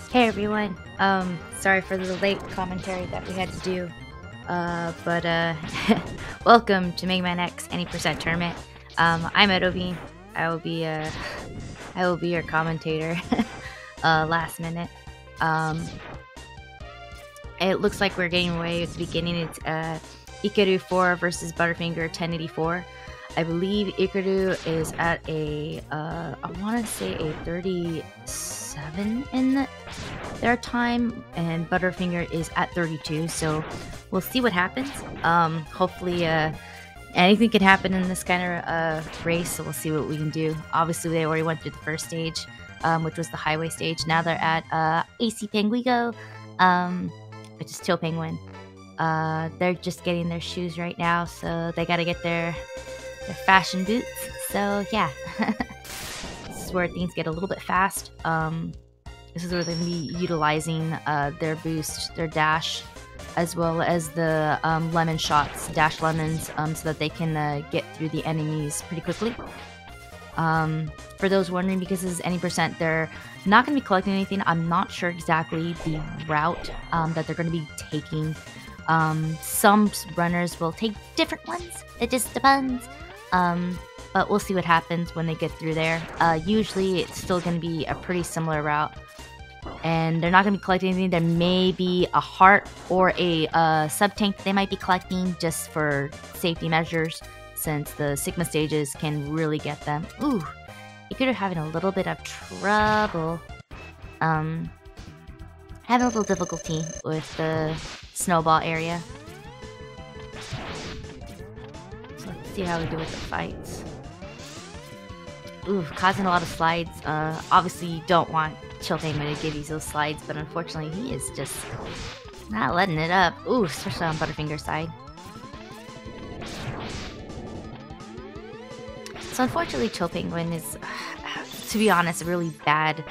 Hey everyone, sorry for the late commentary that we had to do, but welcome to MMX Any Tournament. I'm Edovine. I will be your commentator last minute. It looks like we're getting away at the beginning. It's Ikaru 4 versus butterfinger1084. I believe Ikaru is at a, I want to say a 37 in their time, and Butterfinger is at 32, so we'll see what happens. Hopefully, anything can happen in this kind of race, so we'll see what we can do. Obviously, they already went through the first stage, which was the highway stage. Now they're at AC Penguigo, which is Teal Penguin. They're just getting their shoes right now, so they gotta get their fashion boots. So yeah, this is where things get a little bit fast. This is where they're going to be utilizing their boost, their dash, as well as the lemon shots, dash lemons, so that they can get through the enemies pretty quickly. For those wondering, because this is any percent, they're not going to be collecting anything. I'm not sure exactly the route that they're going to be taking. Some runners will take different ones. It just depends. But we'll see what happens when they get through there. Usually it's still going to be a pretty similar route. And they're not going to be collecting anything. There may be a heart or a sub-tank they might be collecting just for safety measures, since the Sigma stages can really get them. Ooh, you could have having a little bit of trouble. Having a little difficulty with the snowball area. So let's see how we do with the fights. Ooh, causing a lot of slides. Obviously you don't want Chill Penguin to give you those slides, but unfortunately he is just not letting it up. Ooh, especially on Butterfinger's side. So unfortunately, Chill Penguin is, to be honest, a really bad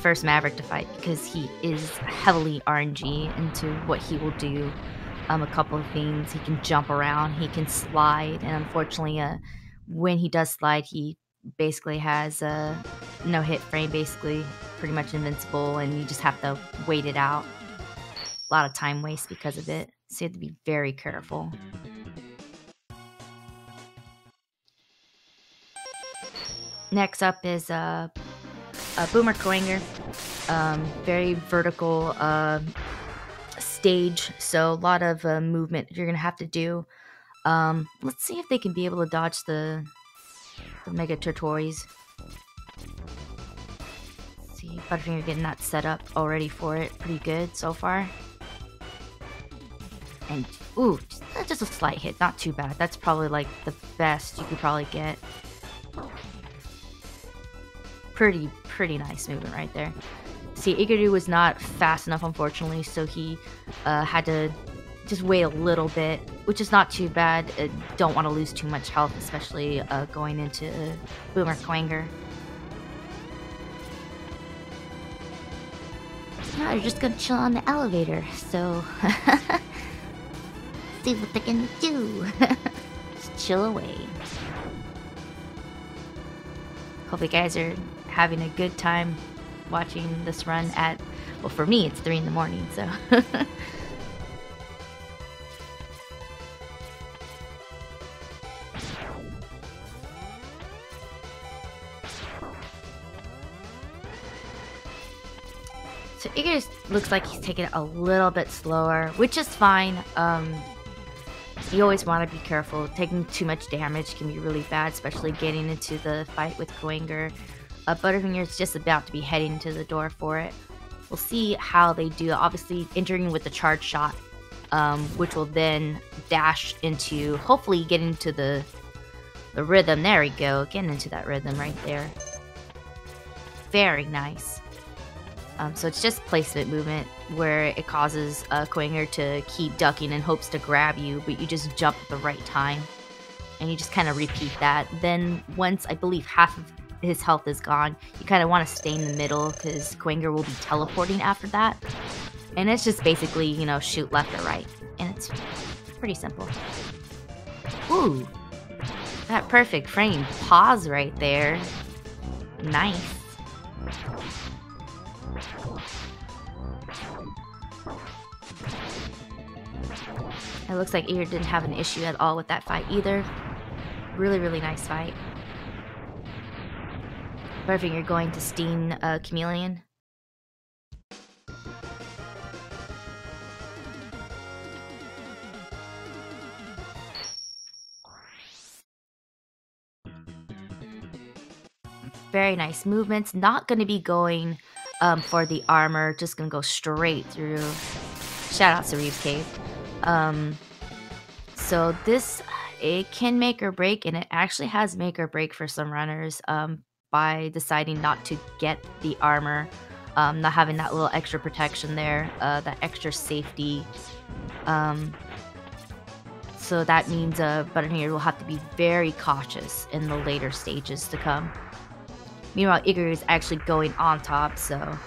first Maverick to fight because he is heavily RNG into what he will do. A couple of things. He can jump around, he can slide, and unfortunately, when he does slide, he basically has no hit frame, basically pretty much invincible, and you just have to wait it out. A lot of time waste because of it, so you have to be very careful. Next up is a Boomer Coinger. Very vertical stage, so a lot of movement you're gonna have to do. Let's see if they can be able to dodge the Mega Turtories. See, Butterfinger getting that set up already for it. Pretty good so far. And, ooh, just a slight hit. Not too bad. That's probably, like, the best you could probably get. Pretty nice movement right there. See, Ikaru was not fast enough, unfortunately, so he had to just wait a little bit, which is not too bad. Don't want to lose too much health, especially going into Boomer Coinger. No, you're just gonna chill on the elevator, so see what they're gonna do. Just chill away. Hope you guys are having a good time watching this run at, well, for me it's 3 in the morning, so So Igor looks like he's taking it a little bit slower, which is fine. You always want to be careful. Taking too much damage can be really bad, especially getting into the fight with Coinger. Butterfinger is just about to be heading to the door for it. We'll see how they do. Obviously, entering with the charge shot, which will then dash into, hopefully getting into the rhythm. There we go. Getting into that rhythm right there. Very nice. So it's just placement movement where it causes Coinger to keep ducking in hopes to grab you, but you just jump at the right time. And you just kind of repeat that. Then once, I believe, half of his health is gone, you kind of want to stay in the middle because Coinger will be teleporting after that. And it's just basically, you know, shoot left or right. And it's pretty simple. Ooh! That perfect frame pause right there. Nice. It looks like Ear didn't have an issue at all with that fight either. Really nice fight. Butterfinger going to Steen Chameleon. Very nice movements. Not going to be going for the armor. Just going to go straight through. Shout out to Reeves Cave. So this, it can make or break, and it actually has make or break for some runners by deciding not to get the armor, not having that little extra protection there, that extra safety. So that means Butterfinger will have to be very cautious in the later stages to come. Meanwhile, Igor is actually going on top, so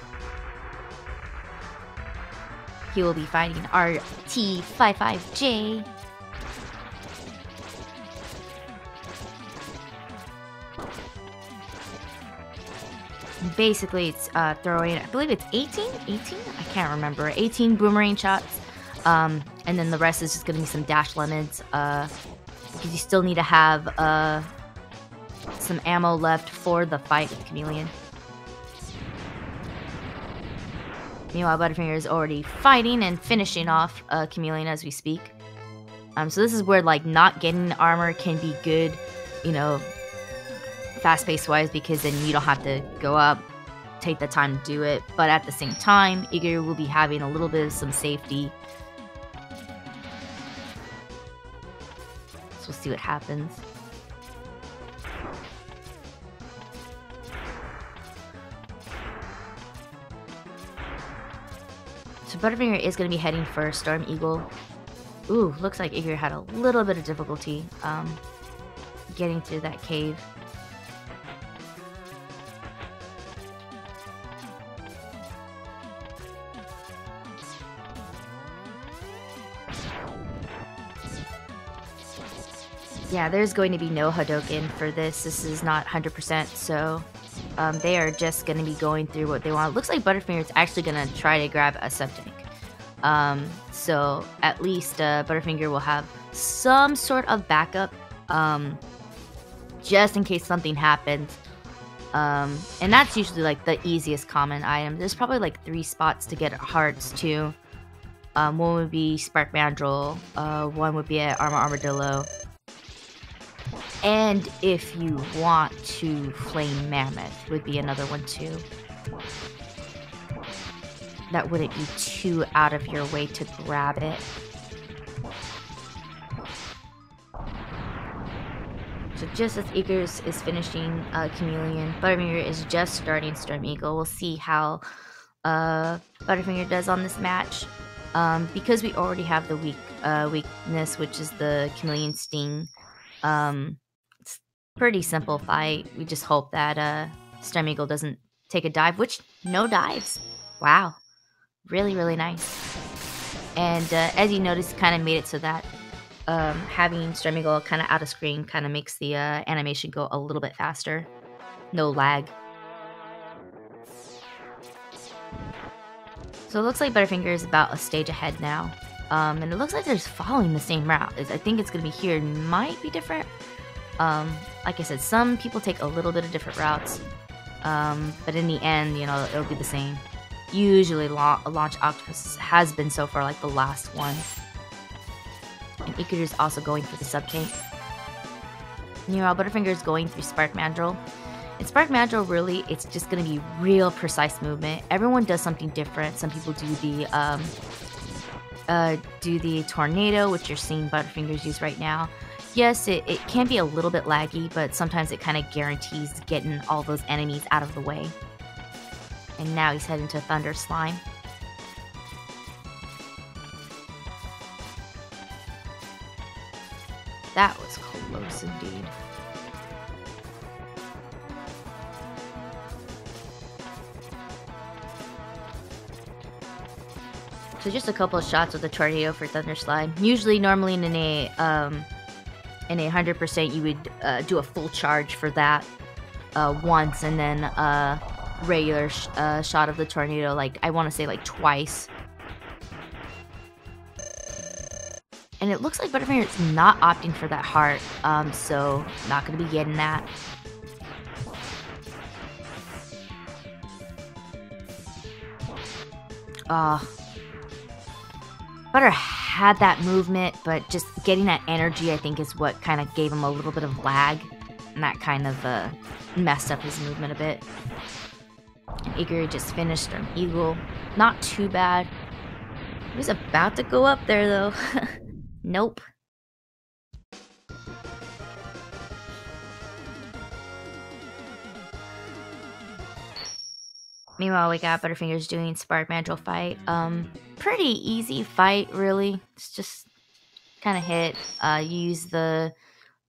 he will be fighting RT55J. Basically, it's throwing, I believe it's 18? I can't remember. 18 boomerang shots. And then the rest is just going to be some dash lemons. Because you still need to have some ammo left for the fight with Chameleon. Meanwhile, Butterfinger is already fighting and finishing off Chameleon as we speak. So this is where, like, not getting armor can be good, you know, fast-paced wise, because then you don't have to go up, take the time to do it. But at the same time, Igor will be having a little bit of some safety. So we'll see what happens. So Butterfinger is going to be heading for Storm Eagle. Ooh, looks like Ikaru had a little bit of difficulty getting through that cave. Yeah, there's going to be no Hadoken for this. This is not 100%, so they are just going to be going through what they want. It looks like Butterfinger is actually going to try to grab a sub-tank. So at least Butterfinger will have some sort of backup just in case something happens. And that's usually like the easiest common item. There's probably like 3 spots to get hearts too. One would be Spark Mandrill, one would be at Armadillo. And if you want to, Flame Mammoth would be another one too. That wouldn't be too out of your way to grab it. So just as Ikaru is finishing Chameleon, Butterfinger is just starting Storm Eagle. We'll see how Butterfinger does on this match. Because we already have the weakness, which is the Chameleon Sting. It's pretty simple fight. We just hope that Storm Eagle doesn't take a dive, which no dives. Wow. Really, really nice. And as you notice, kind of made it so that having Storm Eagle kind of out of screen kind of makes the animation go a little bit faster. No lag. So it looks like Butterfinger is about a stage ahead now. And it looks like they're following the same route. I think it's going to be here. It might be different. Like I said, some people take a little bit of different routes. But in the end, you know, it'll be the same. Usually Launch Octopus has been so far like the last one. And Ikaru is also going for the sub-tank. Meanwhile, Butterfinger is going through Spark Mandrill. And Spark Mandrill, really, it's just going to be real precise movement. Everyone does something different. Some people do the tornado, which you're seeing Butterfingers use right now. Yes, it can be a little bit laggy, but sometimes it kind of guarantees getting all those enemies out of the way. And now he's heading to Thunder Slime. That was close indeed. So just a couple of shots with the tornado for Thunder Slime. Usually, normally in a 100%, you would do a full charge for that once, and then regular shot of the tornado, like I want to say like twice. And it looks like Butterfinger is not opting for that heart, so not going to be getting that. Butter had that movement, but just getting that energy, I think, is what kind of gave him a little bit of lag, and that kind of messed up his movement a bit. And Ikaru just finished an Eagle. Not too bad. He was about to go up there, though. Nope. Meanwhile, we got Butterfingers doing Spark Mandrill fight. Pretty easy fight, really. It's just kind of hit. Use the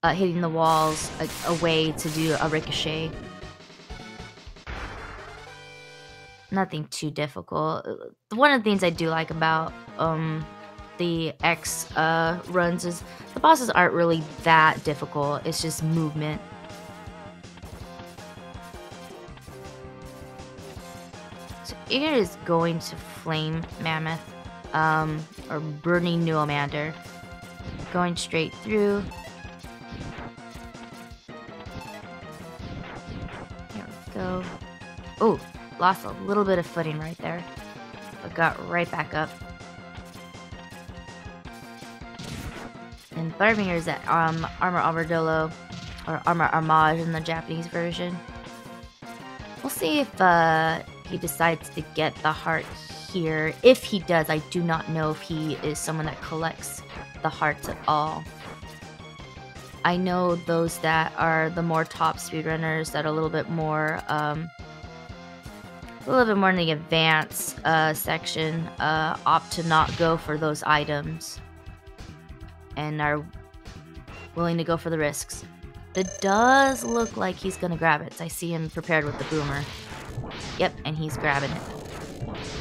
hitting the walls a way to do a ricochet. Nothing too difficult. One of the things I do like about the X runs is the bosses aren't really that difficult. It's just movement. So Ikaru is going to Flame Mammoth or Burning Nuomander. Going straight through. There we go. Oh, lost a little bit of footing right there, but got right back up. And Butterfinger is at Armor Armadillo, or Armor Armage in the Japanese version. We'll see if he decides to get the heart here. If he does, I do not know if he is someone that collects the hearts at all. I know those that are the more top speedrunners that are a little bit more a little bit more in the advanced section, opt to not go for those items and are willing to go for the risks. It does look like he's gonna grab it. I see him prepared with the boomer. Yep, and he's grabbing it.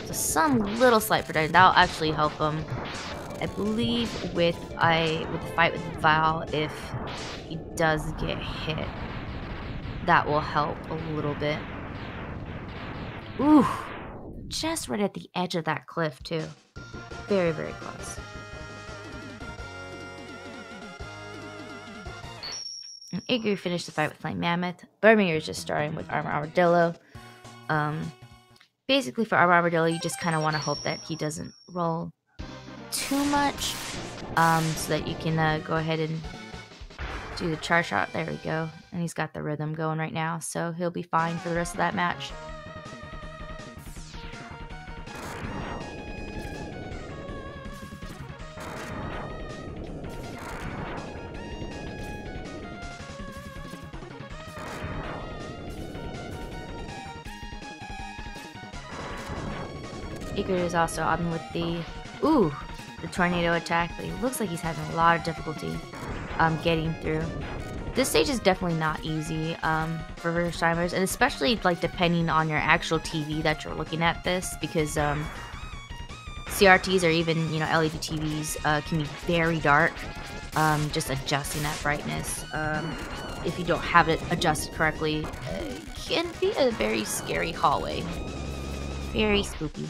So some little slight protection. That'll actually help him. I believe with the fight with Val, if he does get hit, that will help a little bit. Ooh, just right at the edge of that cliff too. Very, very close. And Igloo finished the fight with Flame Mammoth. Butterfinger is just starting with Armor Armadillo. Basically for Armor Armadillo, you just kind of want to hope that he doesn't roll too much, so that you can go ahead and do the charge shot. There we go. And he's got the rhythm going right now, so he'll be fine for the rest of that match. Iker is also on with the tornado attack, but he looks like he's having a lot of difficulty getting through. This stage is definitely not easy for first timers, and especially like depending on your actual TV that you're looking at this, because CRTs or even LED TVs can be very dark. Just adjusting that brightness, if you don't have it adjusted correctly, can be a very scary hallway. Very spooky.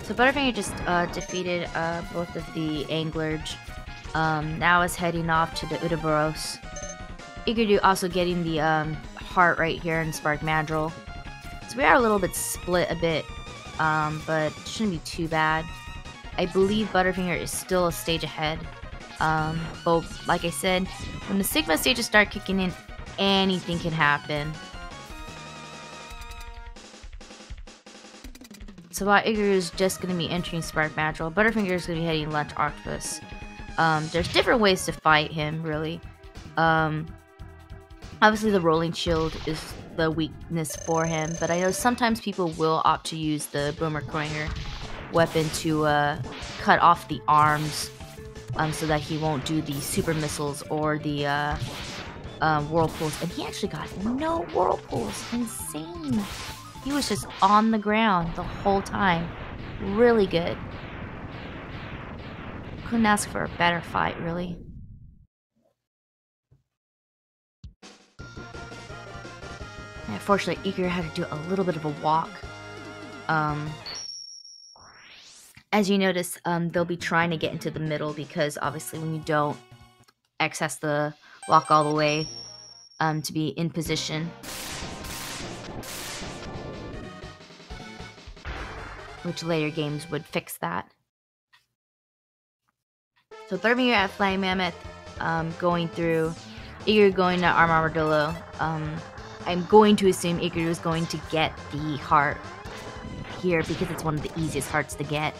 So Butterfinger just defeated both of the Anglurge. Now is heading off to the Udaboros. Igadu also getting the heart right here in Spark Mandrill. So we are a little bit split a bit, but it shouldn't be too bad. I believe Butterfinger is still a stage ahead. But like I said, when the Sigma stages start kicking in, anything can happen. So while Iguru is just going to be entering Spark Mandrill, Butterfinger is going to be heading Lunch Octopus. There's different ways to fight him, really. Obviously the Rolling Shield is the weakness for him, but I know sometimes people will opt to use the Boomer Coiner weapon to cut off the arms, so that he won't do the super missiles or the whirlpools. And he actually got no whirlpools. Insane. He was just on the ground the whole time. Really good. Couldn't ask for a better fight, really. Unfortunately, Iker had to do a little bit of a walk. As you notice, they'll be trying to get into the middle, because obviously when you don't access the walk all the way to be in position, which later games would fix that. So third year at Flame Mammoth, going through, Iker going to Armor Armadillo. I'm going to assume Iker is going to get the heart here, because it's one of the easiest hearts to get.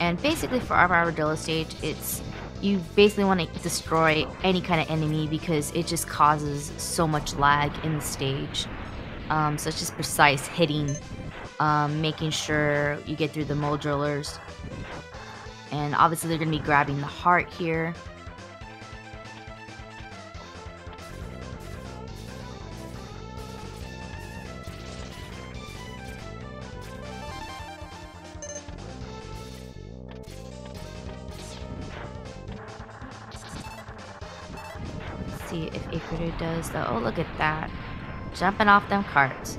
And basically for Armor Armadillo stage, you basically want to destroy any kind of enemy, because it just causes so much lag in the stage. So it's just precise hitting, making sure you get through the mole drillers. And obviously they're going to be grabbing the heart here. See if Ikuru does though. Oh, look at that. Jumping off them carts.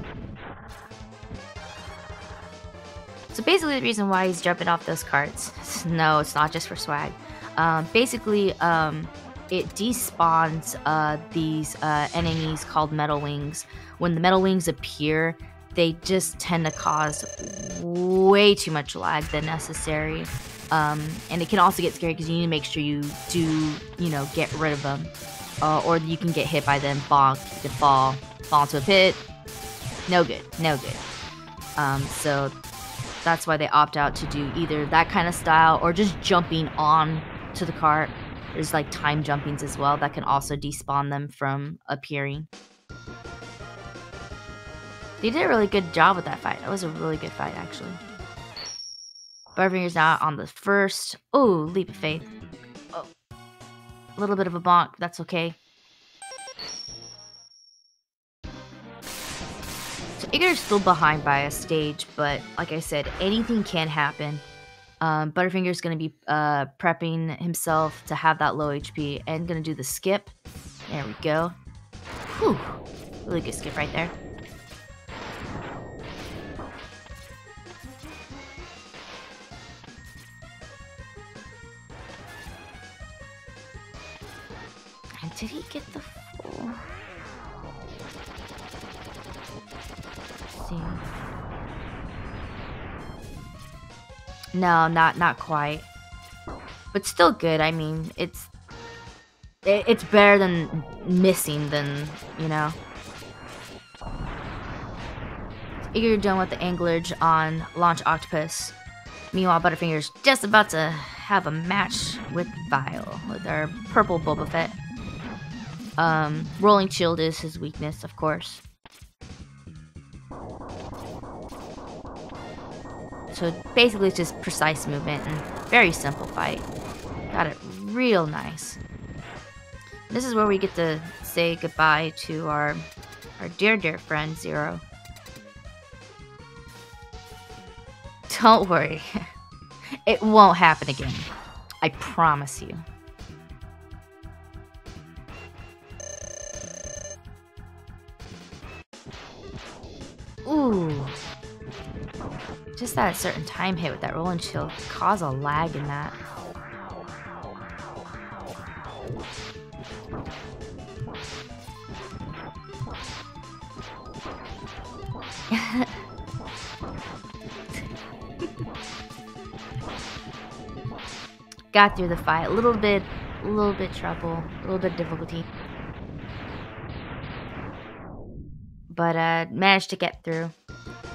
So basically the reason why he's jumping off those carts, no, it's not just for swag. Basically, it despawns these enemies called metal wings. When the metal wings appear, they just tend to cause way too much lag than necessary. And it can also get scary because you need to make sure you do, get rid of them. Or you can get hit by them, bonk, you can fall into a pit. No good, no good. So that's why they opt out to do either that kind of style or just jumping on to the cart. There's like time jumpings as well that can also despawn them from appearing. They did a really good job with that fight. That was a really good fight, actually. Butterfinger's now on the first. Oh, leap of faith. Oh, a little bit of a bonk. That's okay. So Igor's still behind by a stage, but like I said, anything can happen. Butterfinger's going to be prepping himself to have that low HP and going to do the skip. There we go. Whew. Really good skip right there. And did he get the full? Let's see. No, not quite. But still good. I mean, it's better than missing than, Igor done with the anglage on Launch Octopus. Meanwhile, Butterfinger's just about to have a match with Vile, with our purple Boba Fett. Rolling Shield is his weakness, of course. So basically it's just precise movement and very simple fight. Got it real nice. This is where we get to say goodbye to our dear friend Zero. Don't worry. It won't happen again. I promise you. Ooh. Just that certain time hit with that rolling shield cause a lag in that. Got through the fight. A little bit trouble, a little bit difficulty. But managed to get through.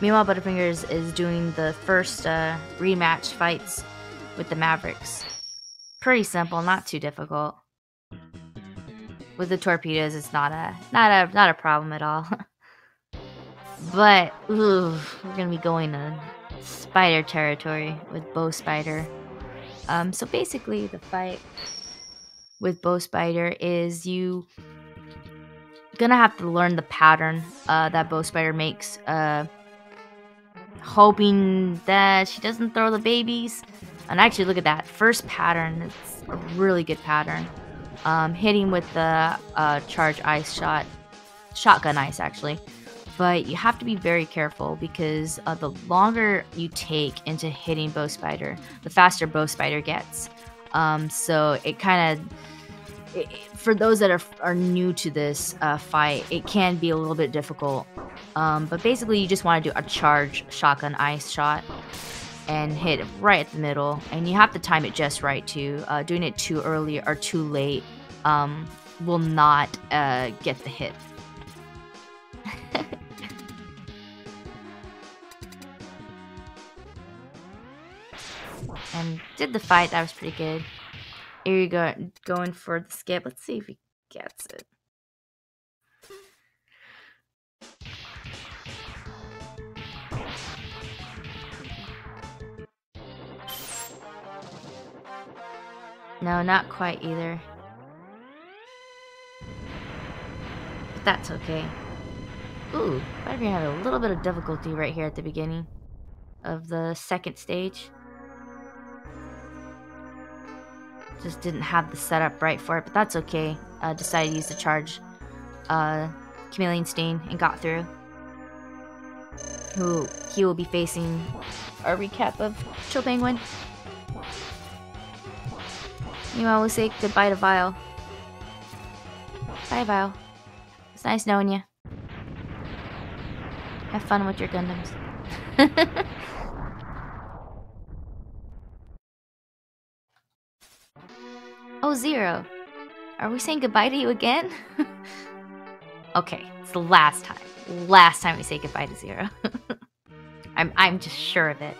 Meanwhile, Butterfingers is doing the first rematch fights with the Mavericks. Pretty simple, not too difficult. With the torpedoes, it's not a problem at all. But ooh, we're gonna be going to spider territory with Bow Spider. So basically, the fight with Bow Spider is you gonna have to learn the pattern that Bow Spider makes. Hoping that she doesn't throw the babies. And actually, look at that first pattern. It's a really good pattern. Hitting with the charge ice shot, shotgun ice actually. But you have to be very careful because the longer you take into hitting Bow Spider, the faster Bow Spider gets. So it kind of, for those that are new to this fight, it can be a little bit difficult. But basically, you just want to do a charge shotgun ice shot and hit right at the middle. And you have to time it just right too. Doing it too early or too late will not get the hit. And did the fight. That was pretty good. Here you go, going for the skip. Let's see if he gets it. No, not quite either. But that's okay. Ooh, I'm gonna have a little bit of difficulty right here at the beginning of the second stage. Just didn't have the setup right for it, but that's okay. Decided to use the charge Chameleon Stain and got through. He will be facing a recap of Chill Penguin. Meanwhile, we'll say goodbye to Vile. Bye, Val. It's nice knowing you. Have fun with your Gundams. Oh, Zero. Are we saying goodbye to you again? Okay, it's the last time. Last time we say goodbye to Zero. I'm just sure of it.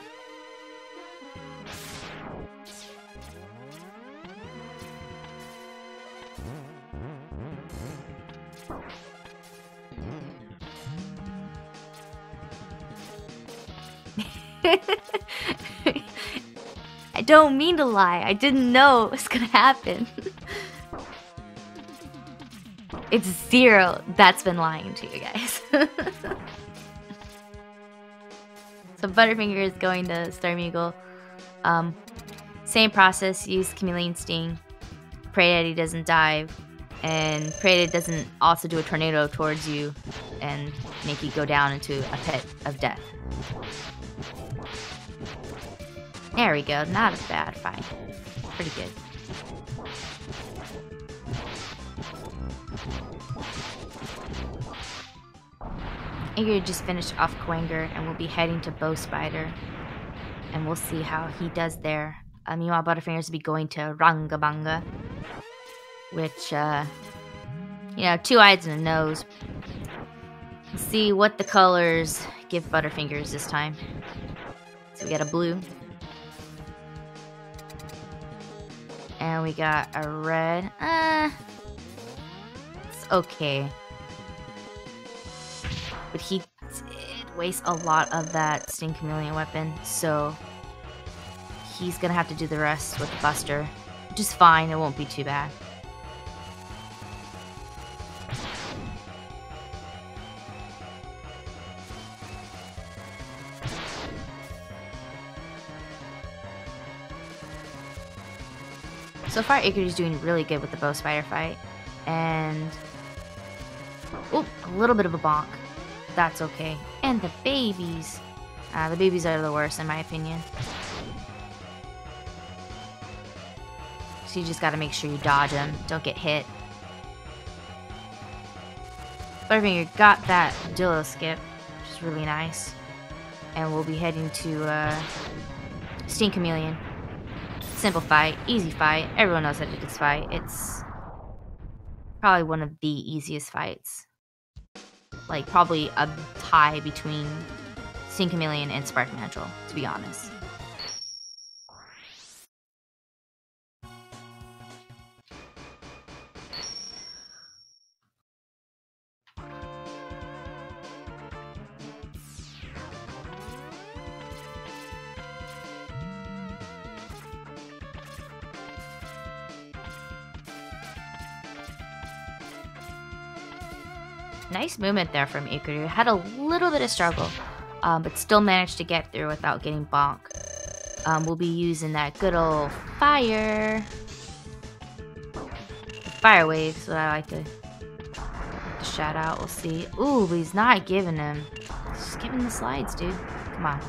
I don't mean to lie. I didn't know it was gonna happen. It's Zero that's been lying to you guys. So Butterfinger is going to Storm Eagle. Same process, use Chameleon Sting. Pray that he doesn't dive. And pray that it doesn't also do a tornado towards you and make you go down into a pit of death. There we go, not a bad fight. Pretty good. Igor just finished off Quanger and we'll be heading to Bow Spider. And we'll see how he does there. Meanwhile, Butterfingers will be going to Rangabanga. Which, you know, 2 eyes and a nose. Let's see what the colors give Butterfingers this time. So we got a blue. And we got a red. It's okay. But he did waste a lot of that Sting Chameleon weapon, so he's gonna have to do the rest with the Buster. Which is fine, it won't be too bad. So far, Ikuru's doing really good with the Bow Spider fight. And... oh, a little bit of a bonk. That's okay. And the babies. The babies are the worst, in my opinion. So you just gotta make sure you dodge them. Don't get hit. Butterfinger got that Dillo skip, which is really nice. And we'll be heading to Sting Chameleon. Simple fight, easy fight. Everyone knows how to do this fight. It's probably one of the easiest fights. Like, probably a tie between Sting Chameleon and Spark Mantle, to be honest. Nice movement there from Ikuru. Had a little bit of struggle, but still managed to get through without getting bonked. We'll be using that good old fire. Fire wave is what I like to shout out. We'll see. Ooh, but he's not giving him. He's just giving the slides, dude. Come on.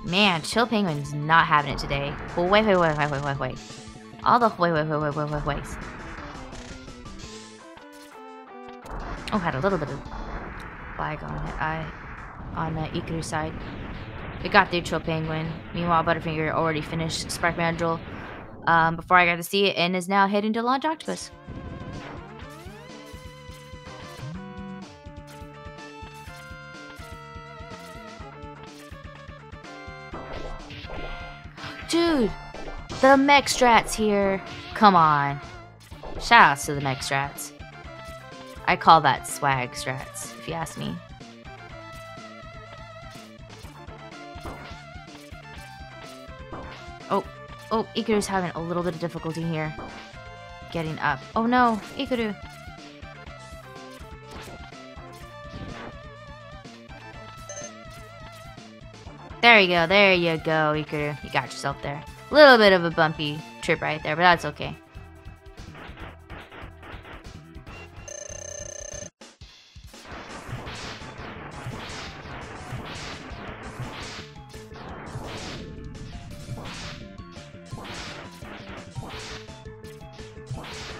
Man, Chill Penguin's not having it today. Well, wait. All the ways. Oh, had a little bit of lag on it. On Ikuru's side. We got through Chill Penguin. Meanwhile, Butterfinger already finished Spark Mandrill before I got to see it and is now heading to Launch Octopus. Dude! The mech strats here. Come on. Shoutouts to the mech strats. I call that swag strats, if you ask me. Oh, Ikuru's having a little bit of difficulty here. Getting up. Oh no, Ikuru. There you go, Ikuru. You got yourself there. A little bit of a bumpy trip right there, but that's okay.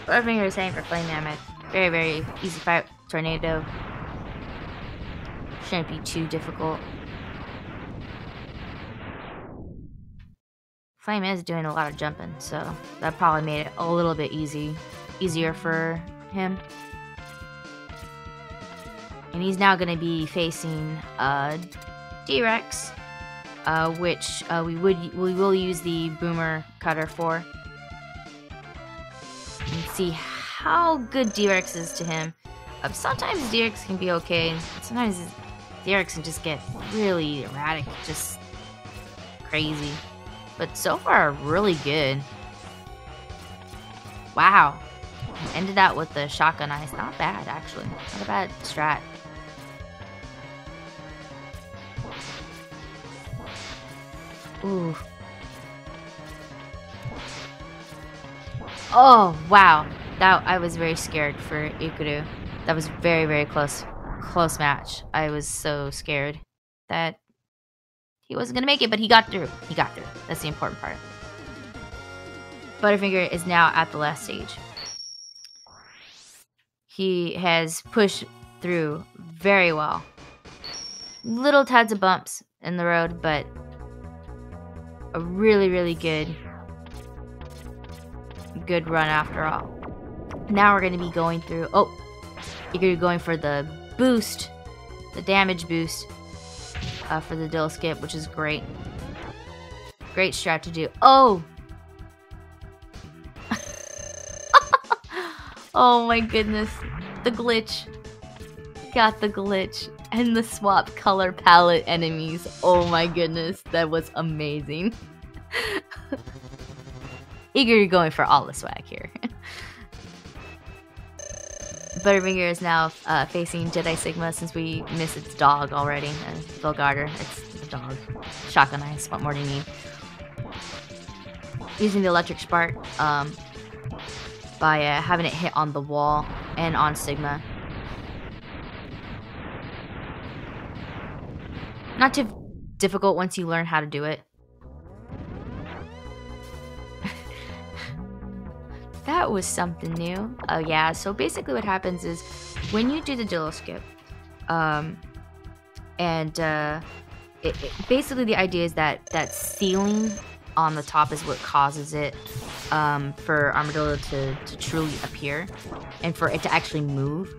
Butterfinger is heading for Flame Mammoth. Very, very easy fight. Tornado. Shouldn't be too difficult. Flame is doing a lot of jumping, so that probably made it a little bit easier for him. And he's now going to be facing D-Rex, which we will use the boomer cutter for. And see how good D-Rex is to him. Sometimes D-Rex can be okay, and sometimes D-Rex can just get really erratic, just crazy. But so far, really good. Wow. Ended out with the shotgun eyes. Not bad, actually. Not a bad strat. Ooh. Oh, wow. I was very scared for Ikudu. That was very, very close match. I was so scared that he wasn't going to make it, but he got through. He got through. That's the important part. Butterfinger is now at the last stage. He has pushed through very well. Little tads of bumps in the road, but a really, really good run after all. Now we're going to be going through... Oh, you're going to be going for the boost, the damage boost for the dill skip, which is great. Great strat to do. Oh! Oh my goodness. The glitch. Got the glitch. And the swap color palette enemies. Oh my goodness. That was amazing. Eager going for all the swag here. Butterfinger is now facing Jedi Sigma since we missed its dog already. Vilgarder, it's the dog. Shotgun eyes, what more do you need? Using the electric spark by having it hit on the wall and on Sigma. Not too difficult once you learn how to do it. That was something new. Oh yeah, so basically what happens is when you do the dillo skip, basically the idea is that ceiling on the top is what causes it for Armadillo to truly appear and for it to actually move.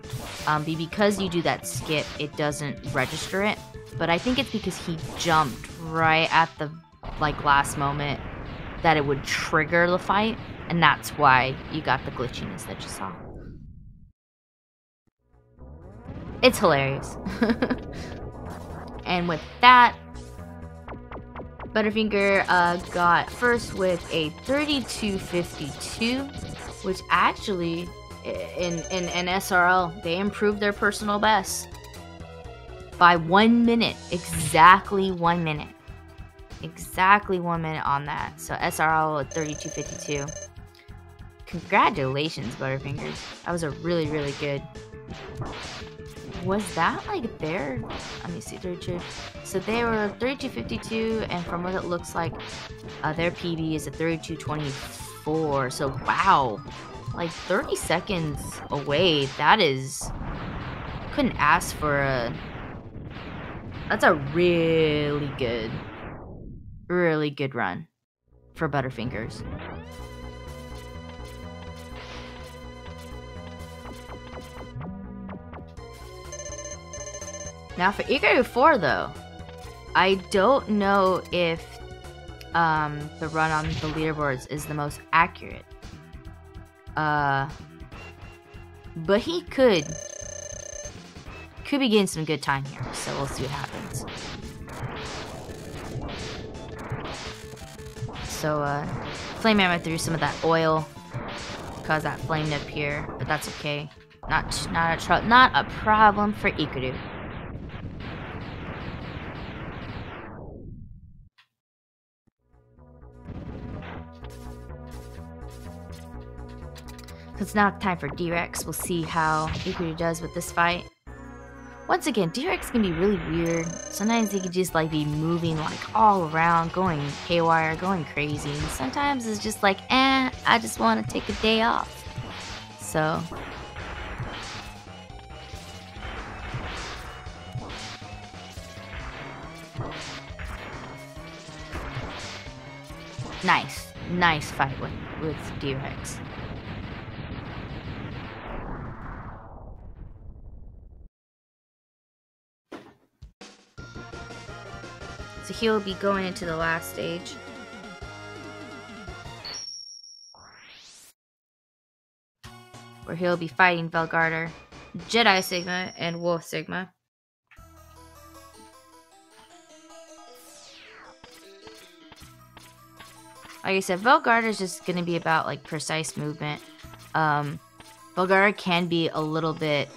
Because you do that skip, it doesn't register it. But I think it's because he jumped right at the last moment that it would trigger the fight. And that's why you got the glitchiness that you saw. It's hilarious. And with that, Butterfinger got first with a 3252, which actually, in SRL, they improved their personal best by 1 minute. Exactly 1 minute. Exactly 1 minute on that. So SRL at 3252. Congratulations, Butterfingers. That was a really, really good. Was that their... Let me see, 32. So they were 3252, and from what it looks like, their PB is a 3224. So wow, 30 seconds away. That is... Couldn't ask for a... That's a really good run for Butterfingers. Now for Ikudu 4 though, I don't know if the run on the leaderboards is the most accurate. But he could be getting some good time here, so we'll see what happens. So Flame Mammoth threw some of that oil, caused that flame to appear, but that's okay. Not a problem for Ikudu. So it's now time for D-Rex. We'll see how Ikudu does with this fight. Once again, D-Rex can be really weird. Sometimes he can just be moving all around, going haywire, going crazy. And sometimes it's just I just want to take a day off. So nice fight with D-Rex. So he'll be going into the last stage. Where he'll be fighting Velgarder, Jedi Sigma, and Wolf Sigma. Like I said, Velgarder is just going to be about like precise movement. Velgarder can be a little bit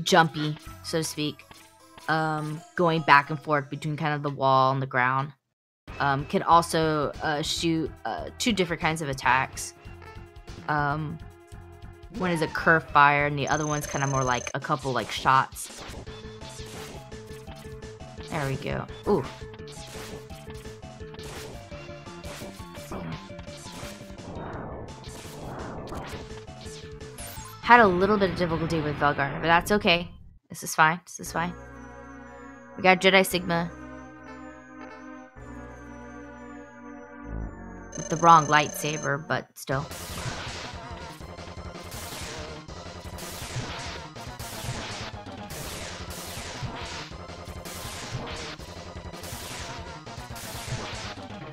jumpy, so to speak. Going back and forth between kind of the wall and the ground. Can also shoot 2 different kinds of attacks. One is a curve fire, and the other one's kind of more like a couple like shots. There we go. Ooh. Had a little bit of difficulty with Velgarder, but that's okay. This is fine. This is fine. We got Jedi Sigma. With the wrong lightsaber, but still.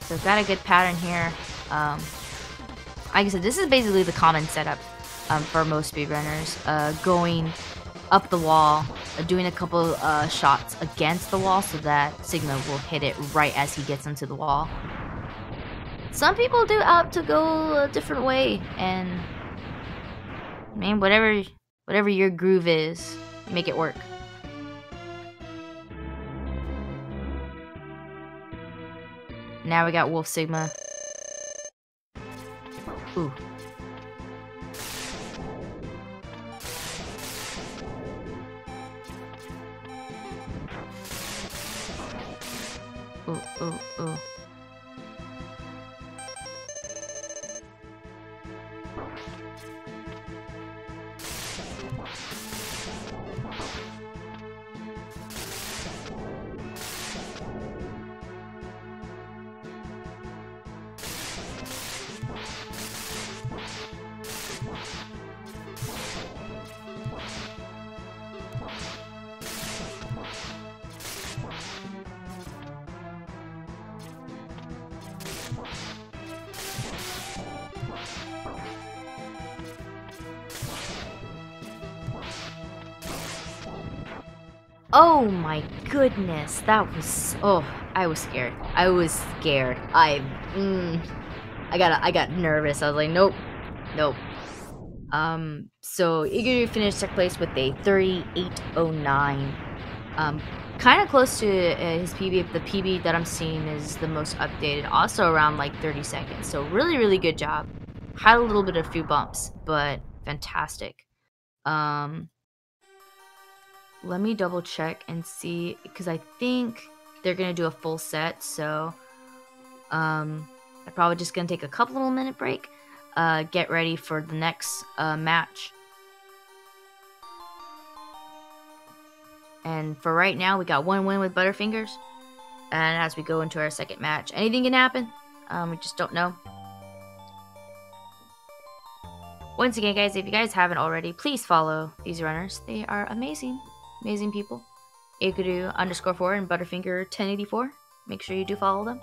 So we've got a good pattern here. Like I said, this is basically the common setup for most speedrunners. Going up the wall, doing a couple shots against the wall so that Sigma will hit it right as he gets into the wall. Some people do opt to go a different way, and man, whatever your groove is, make it work. Now we got Wolf Sigma. Ooh. Ooh, ooh, ooh. Oh my goodness, that was, oh, I was scared. I was scared. I got nervous. I was like, nope. So Iguru finished second place with a 38.09. Kind of close to his PB. The PB that I'm seeing is the most updated, also around like 30 seconds. So really good job. Had a little bit of few bumps, but fantastic. Let me double check and see, because I think they're gonna do a full set, so I'm probably just gonna take a couple little minute break, get ready for the next match. And for right now, we got 1 win with Butterfingers, and as we go into our second match, anything can happen. We just don't know. Once again, guys, if you guys haven't already, please follow these runners. They are amazing. Amazing people. Iguru_4 and butterfinger1084. Make sure you do follow them.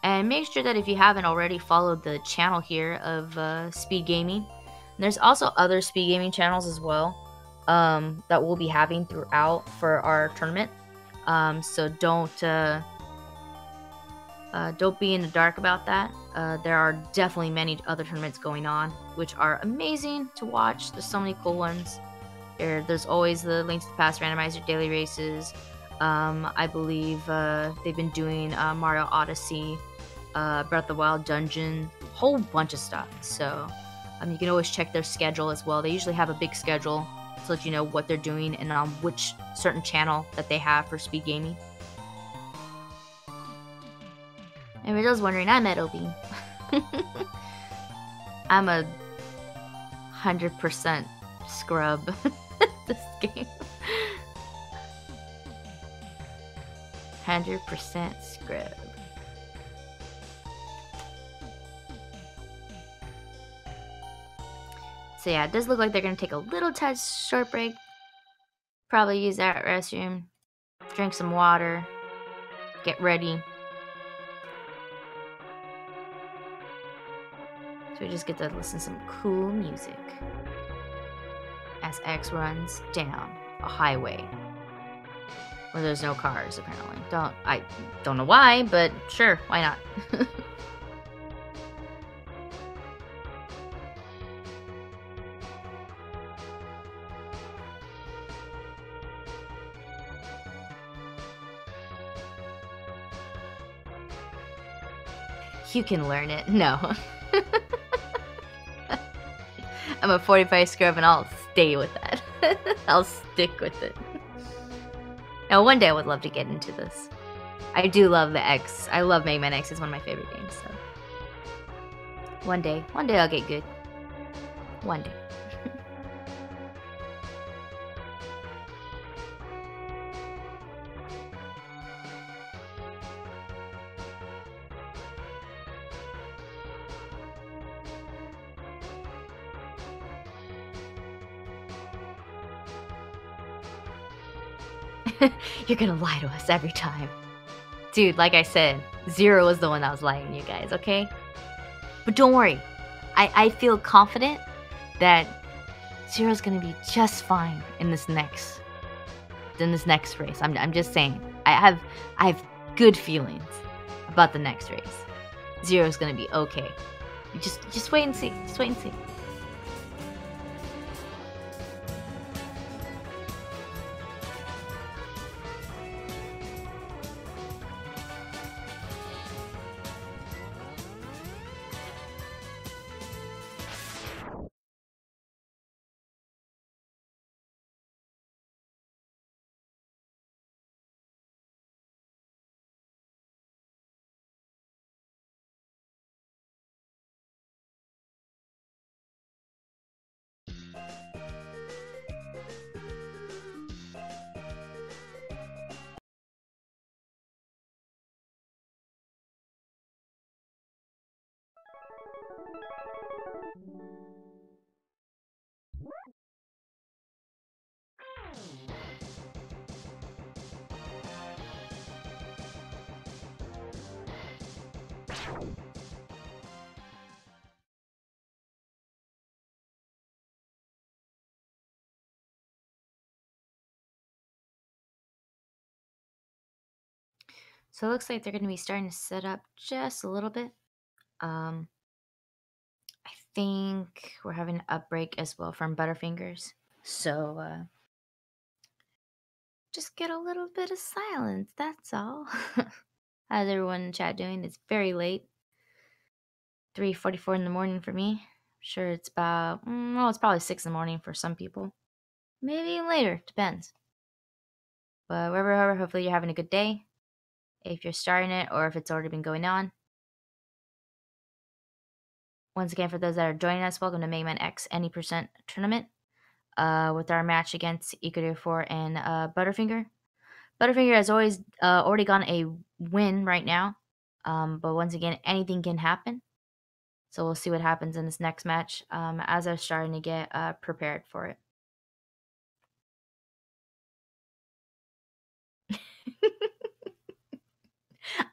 And make sure that if you haven't already, followed the channel here of Speed Gaming. And there's also other Speed Gaming channels as well that we'll be having throughout for our tournament. So don't be in the dark about that. There are definitely many other tournaments going on, which are amazing to watch. There's so many cool ones. There's always the Links to the Past randomizer daily races. I believe they've been doing Mario Odyssey, Breath of the Wild Dungeon, whole bunch of stuff. So you can always check their schedule as well. They usually have a big schedule to let you know what they're doing and on which certain channel that they have for Speed Gaming. And for those wondering, I'm Edo Bean. I'm a 100% scrub this game. 100% scrub. So yeah, it does look like they're gonna take a little touch short break. Probably use that restroom, drink some water, get ready. So we just get to listen to some cool music as X runs down a highway where there's no cars apparently. I don't know why, but sure, why not? You can learn it. No. I'm a 45 scrub and I'll stay with that. I'll stick with it. Now, one day I would love to get into this. I do love the X. I love Mega Man X. It's one of my favorite games. So one day I'll get good. One day. You're gonna lie to us every time. Dude, like I said, Zero was the one that was lying to you guys, okay? But don't worry. I feel confident that Zero's gonna be just fine in this next race. I'm just saying. I have good feelings about the next race. Zero's gonna be okay. Just wait and see. Just wait and see. So it looks like they're going to be starting to set up just a little bit. I think we're having an upbreak as well from Butterfingers. So just get a little bit of silence, that's all. How's everyone in the chat doing? It's very late. 3:44 in the morning for me. Sure, it's about, well, it's probably 6 in the morning for some people. Maybe later, depends. But wherever, hopefully you're having a good day. If you're starting it or if it's already been going on. Once again, for those that are joining us, welcome to Mega Man X Any Tournament. With our match against MMX and Butterfinger. Butterfinger has already gotten a win right now. But once again, anything can happen. So we'll see what happens in this next match as I'm starting to get prepared for it.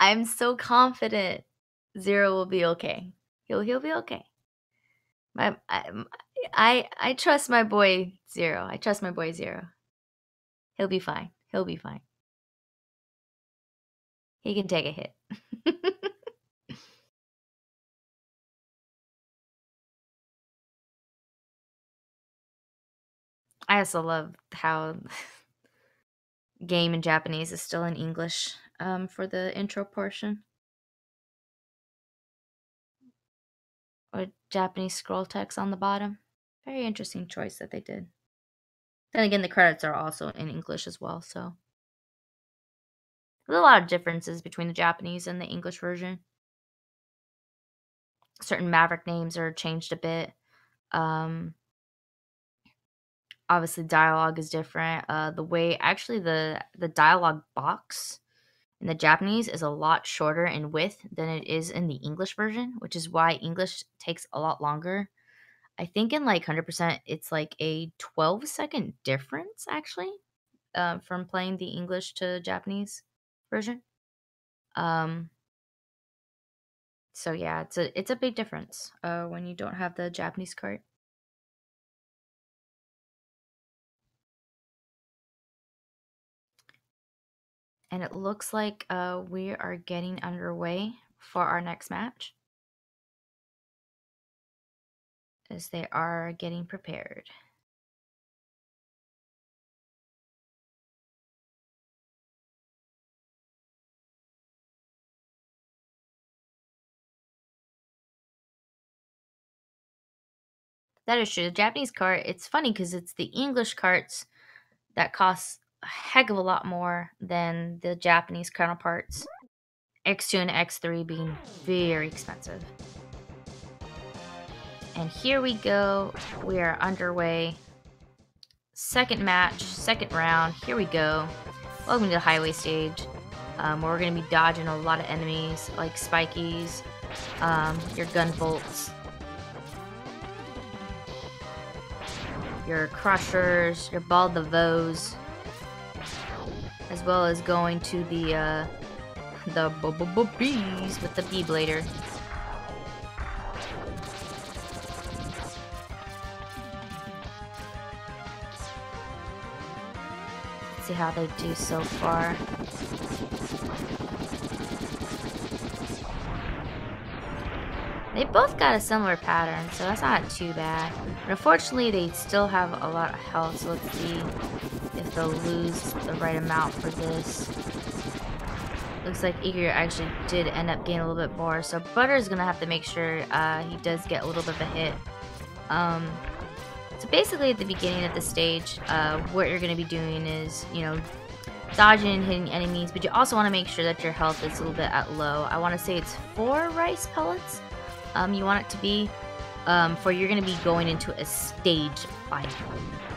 I'm so confident Zero will be okay. He'll be okay. I trust my boy Zero. I trust my boy Zero. He'll be fine. He'll be fine. He can take a hit. I also love how game in Japanese is still in English for the intro portion. Or Japanese scroll text on the bottom. Very interesting choice that they did. Then again, the credits are also in English as well, so there's a lot of differences between the Japanese and the English version. Certain Maverick names are changed a bit. Obviously, dialogue is different. The way actually the dialogue box in the Japanese is a lot shorter in width than it is in the English version, which is why English takes a lot longer. I think in like 100%, it's like a 12-second difference actually, from playing the English to Japanese version. Um, so yeah, it's a big difference when you don't have the Japanese cart. And it looks like we are getting underway for our next match, as they are getting prepared. That is true. The Japanese cart, it's funny because it's the English carts that cost a heck of a lot more than the Japanese counterparts. X2 and X3 being very expensive. And here we go. We are underway. Second match, second round. Here we go. Welcome to the highway stage. Where we're going to be dodging a lot of enemies like spikies, your gun bolts, your crushers, your ball de veau, as well as going to the bees with the bee blader. Let's see how they do so far. They both got a similar pattern, so that's not too bad. But unfortunately, they still have a lot of health, so let's see if they'll lose the right amount for this. Looks like Igor actually did end up getting a little bit more, so Butter is going to have to make sure he does get a little bit of a hit. So basically at the beginning of the stage, what you're going to be doing is, you know, dodging and hitting enemies, but you also want to make sure that your health is a little bit at low. I want to say it's 4 rice pellets. You want it to be, for you're going to be going into a stage fight,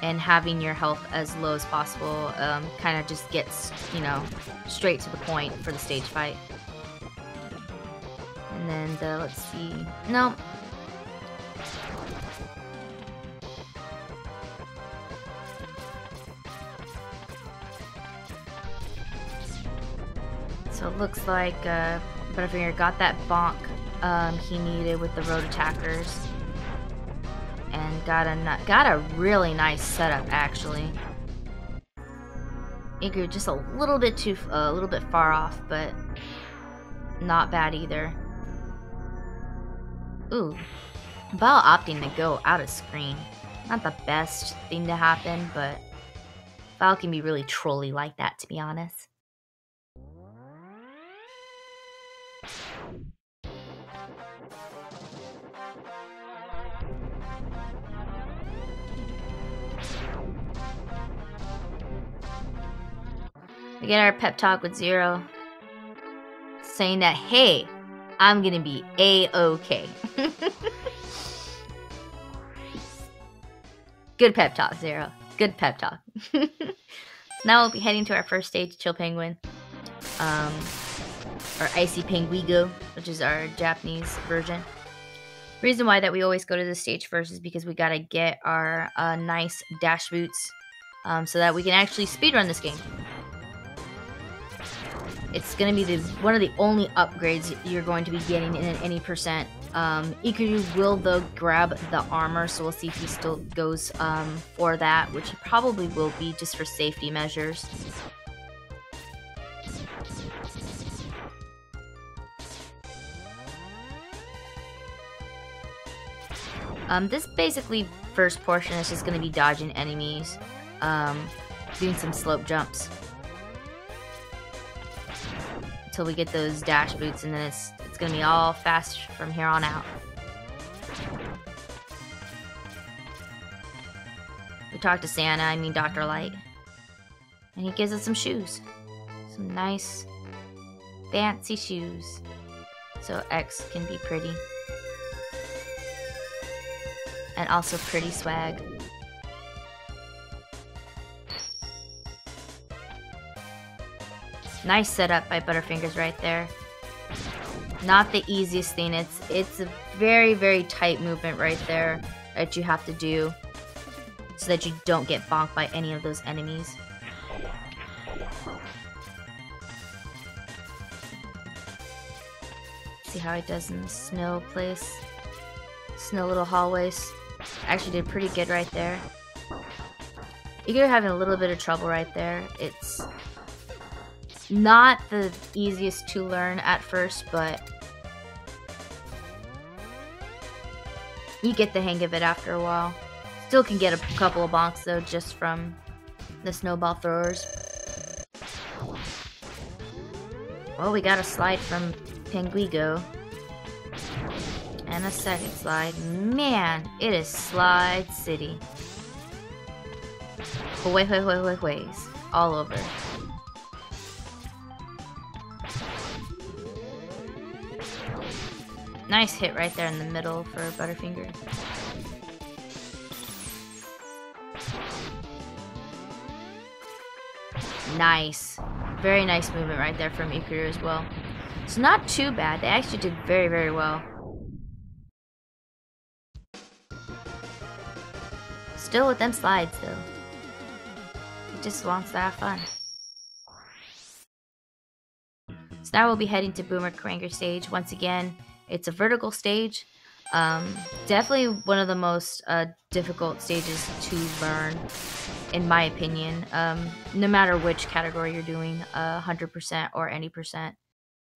and having your health as low as possible kind of just gets, you know, straight to the point for the stage fight. And then let's see, no. So it looks like Butterfinger got that bonk he needed with the road attackers, and got a really nice setup actually. Igor just a little bit far off, but not bad either. Ooh, Ball opting to go out of screen. Not the best thing to happen, but Val can be really trolly like that, to be honest. We get our pep talk with Zero, saying that, hey, I'm gonna be A-okay. Good pep talk, Zero. Good pep talk. Now we'll be heading to our first stage, Chill Penguin. Or Icy Penguigo, which is our Japanese version. Reason why that we always go to this stage first is because we gotta get our nice dash boots, so that we can actually speedrun this game. It's going to be one of the only upgrades you're going to be getting in any percent. Ikuyu will, though, grab the armor, so we'll see if he still goes for that, which he probably will be just for safety measures. This basically first portion is just going to be dodging enemies, doing some slope jumps, until we get those dash boots, and then it's gonna be all fast from here on out. We talked to Santa, I mean Dr. Light, and he gives us some shoes. Some nice, fancy shoes. So X can be pretty. And also pretty swag. Nice setup by Butterfingers right there. Not the easiest thing. It's a very, very tight movement right there that you have to do so that you don't get bonked by any of those enemies. See how he does in the snow place. Snow little hallways. Actually did pretty good right there. You're having a little bit of trouble right there. It's not the easiest to learn at first, but you get the hang of it after a while. Still can get a couple of bonks though, just from the snowball throwers. Well, we got a slide from Penguigo. And a second slide. Man, it is Slide City. Ways all over. Nice hit right there in the middle for Butterfinger. Nice. Very nice movement right there from Ikaru as well. It's not too bad. They actually did very, very well. Still with them slides though. He just wants to have fun. So now we'll be heading to Boomer Cranger stage. Once again, it's a vertical stage. Definitely one of the most difficult stages to learn, in my opinion. No matter which category you're doing, 100% or any percent,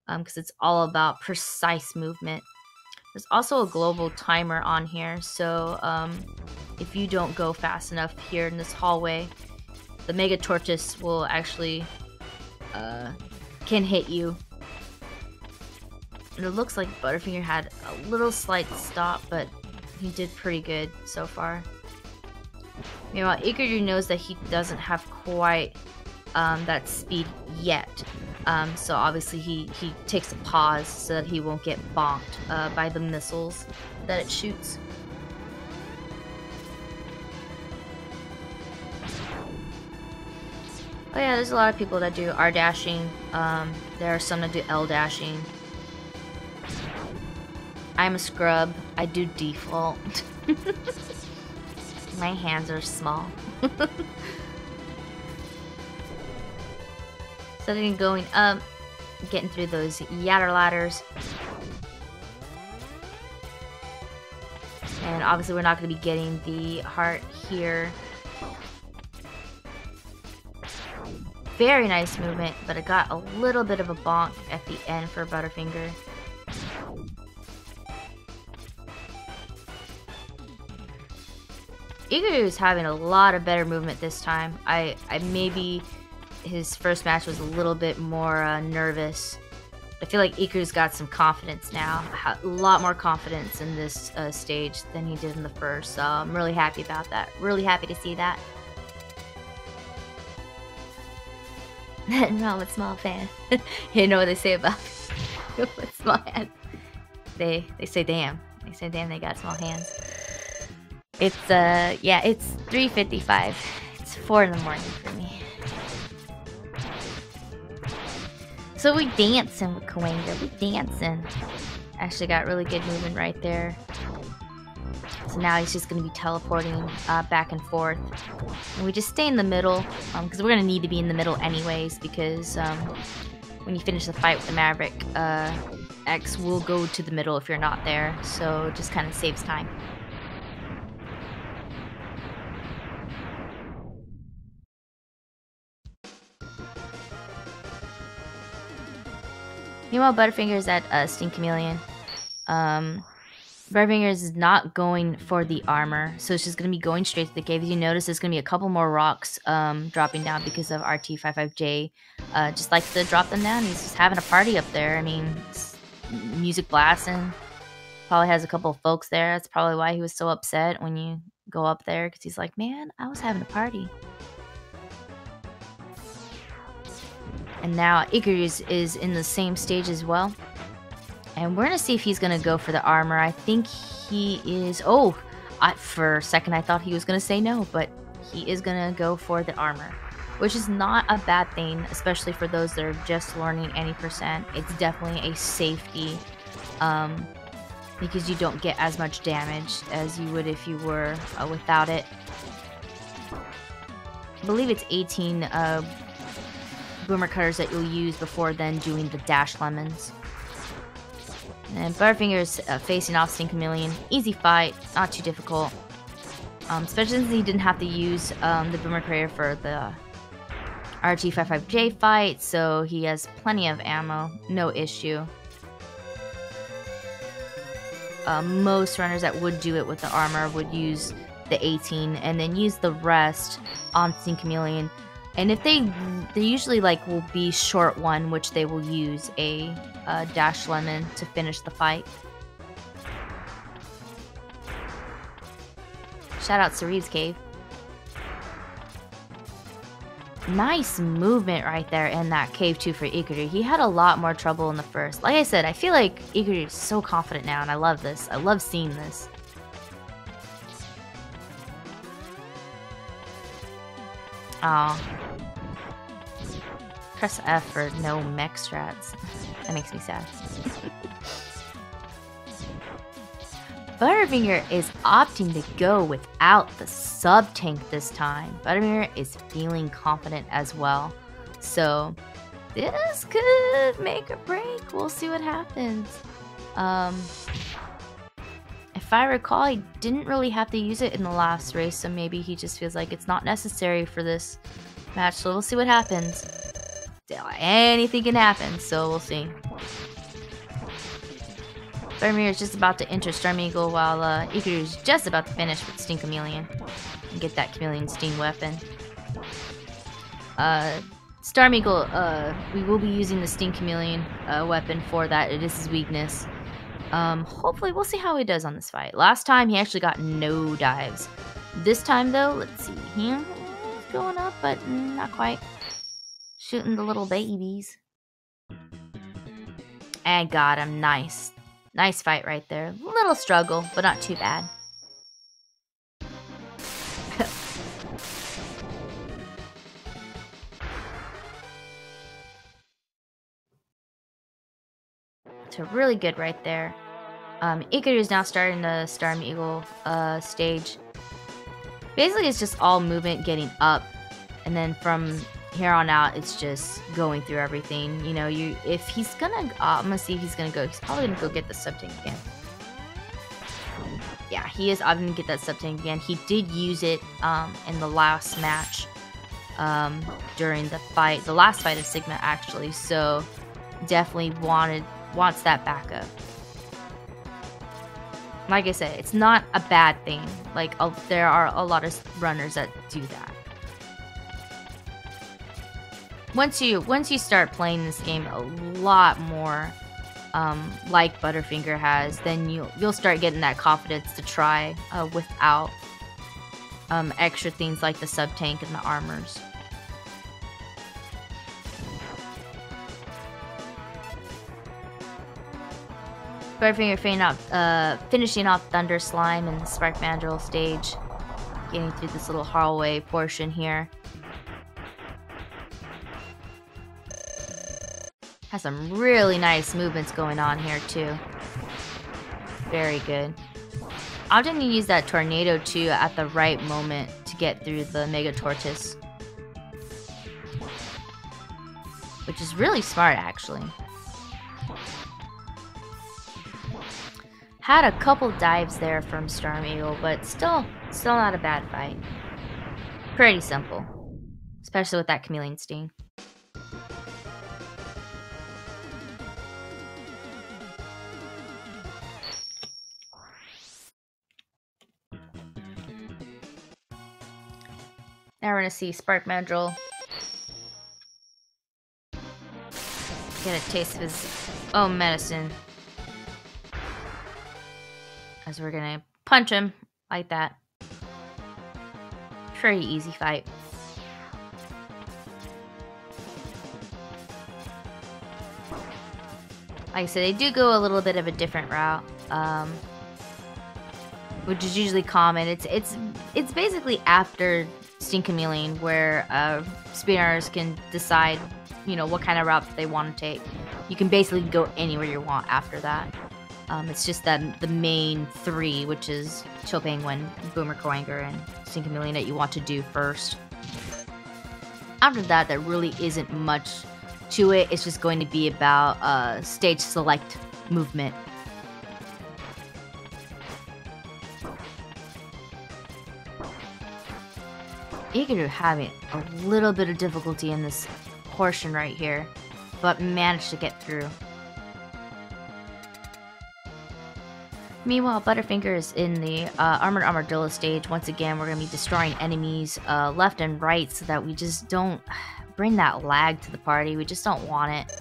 because it's all about precise movement. There's also a global timer on here, so if you don't go fast enough here in this hallway, the Mega Tortoise will actually can hit you. And it looks like Butterfinger had a little slight stop, but he did pretty good so far. Meanwhile, Ikaru knows that he doesn't have quite that speed yet. So obviously he takes a pause so that he won't get bonked by the missiles that it shoots. Oh yeah, there's a lot of people that do R dashing. There are some that do L dashing. I'm a scrub. I do default. My hands are small. So then going up, getting through those yatter ladders. And obviously we're not going to be getting the heart here. Very nice movement, but it got a little bit of a bonk at the end for Butterfinger. Ikaru is having a lot of better movement this time. I maybe his first match was a little bit more nervous. I feel like Ikaru's got some confidence now. A lot more confidence in this stage than he did in the first. So I'm really happy about that. Really happy to see that. Nothing wrong with small fans. You know what they say about with small hands? They say damn. They say damn they got small hands. It's yeah, it's 3:55. It's 4 in the morning for me. So we dancing with Kawanga. We dancing. Actually got really good movement right there. So now he's just gonna be teleporting back and forth. And we just stay in the middle, because we're gonna need to be in the middle anyways, because when you finish the fight with the Maverick, X will go to the middle if you're not there. So it just kind of saves time. Meanwhile, Butterfinger is at Sting Chameleon. Butterfinger is not going for the armor, so it's just going to be going straight to the cave. As you notice, there's going to be a couple more rocks dropping down because of RT55J. Just likes to drop them down. He's just having a party up there. I mean, music blasting. Probably has a couple of folks there. That's probably why he was so upset when you go up there, because he's like, man, I was having a party. And now Ikaru is in the same stage as well. And we're going to see if he's going to go for the armor. I think he is... For a second I thought he was going to say no, but he is going to go for the armor. which is not a bad thing, especially for those that are just learning any percent. It's definitely a safety, because you don't get as much damage as you would if you were without it. I believe it's 18 boomer cutters that you'll use before then doing the dash lemons. And Butterfinger's facing off Sting Chameleon. Easy fight, not too difficult. Especially since he didn't have to use the Boomer Crater for the RT55J fight, so he has plenty of ammo, no issue. Most runners that would do it with the armor would use the 18 and then use the rest on Sting Chameleon. And if they usually like will be short one, which they will use a dash lemon to finish the fight. Shout out Cereve's Cave. Nice movement right there in that cave too for Ikaru. He had a lot more trouble in the first. Like I said, I feel like Ikaru is so confident now, and I love this. I love seeing this. Aw. Press F for no mech strats. That makes me sad. Butterfinger is opting to go without the sub-tank this time. Butterfinger is feeling confident as well. So, this could make a break. We'll see what happens. If I recall, he didn't really have to use it in the last race, so maybe he just feels like it's not necessary for this match. So we'll see what happens. Anything can happen, so we'll see. Butterfinger is just about to enter Storm Eagle while Ikaru is just about to finish with Sting Chameleon and get that Chameleon Sting weapon. Storm Eagle, we will be using the Sting Chameleon weapon for that. It is his weakness. Hopefully we'll see how he does on this fight. Last time he actually got no dives. This time though, let's see. He's going up, but not quite. Shooting the little babies. And got him. Nice. Nice fight right there. Little struggle, but not too bad. So really good right there. Ikaru is now starting the Storm Eagle stage. Basically, it's just all movement getting up, and then from here on out, it's just going through everything. You know, if he's gonna, I'm gonna see if he's gonna go. He's probably gonna go get the sub-tank again. Yeah, he is. I'm gonna get that sub-tank again. He did use it in the last match, during the fight, the last fight of Sigma actually. So definitely wants that backup. Like I said, it's not a bad thing. Like there are a lot of runners that do that. Once you start playing this game a lot more, like Butterfinger has, then you'll start getting that confidence to try without extra things like the sub-tank and the armors. Butterfinger finishing off Thunder Slime and the Spark Mandrill stage, getting through this little hallway portion here. Has some really nice movements going on here too. Very good. Often you use that tornado too at the right moment to get through the Mega Tortoise, which is really smart actually. Had a couple dives there from Storm Eagle, but still not a bad fight. Pretty simple, especially with that Chameleon Sting. Now we're gonna see Spark Mandrill get a taste of his own medicine, as we're gonna punch him like that. Pretty easy fight. Like I said, they do go a little bit of a different route. which is usually common. It's basically after Sting Chameleon where speedrunners can decide, you know, what kind of route they want to take. You can basically go anywhere you want after that. It's just that the main three, which is Chill Penguin, Boomer Coanger, and Sting Chameleon, that you want to do first. After that, there really isn't much to it. It's just going to be about stage select movement. Ikaru having a little bit of difficulty in this portion right here, but managed to get through. Meanwhile, Butterfinger is in the Armored Armadillo stage. Once again, we're going to be destroying enemies left and right so that we just don't bring that lag to the party. We just don't want it.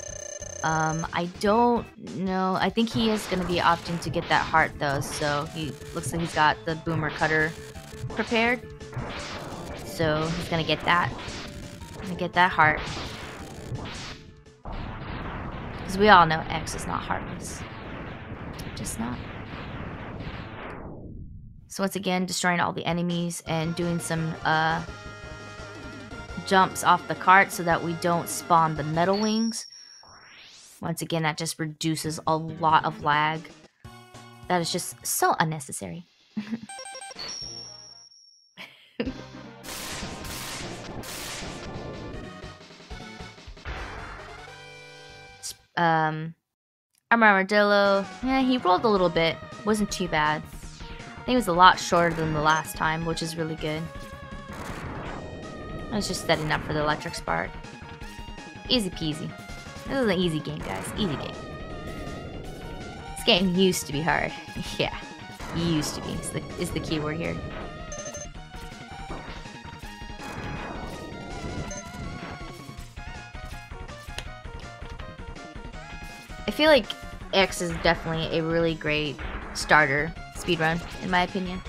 I don't know. I think he is going to be opting to get that heart, though, so he looks like he's got the Boomer Cutter prepared. So he's going to get that. Gonna get that heart. Because we all know X is not heartless. Just not. So once again, destroying all the enemies and doing some jumps off the cart so that we don't spawn the metal wings. Once again, that just reduces a lot of lag. That is just so unnecessary. Armadillo, yeah, he rolled a little bit. Wasn't too bad. I think it was a lot shorter than the last time, which is really good. I was just setting up for the electric spark. Easy peasy. This is an easy game, guys. Easy game. This game used to be hard. Yeah, used to be is the key word here. I feel like X is definitely a really great starter speedrun, in my opinion.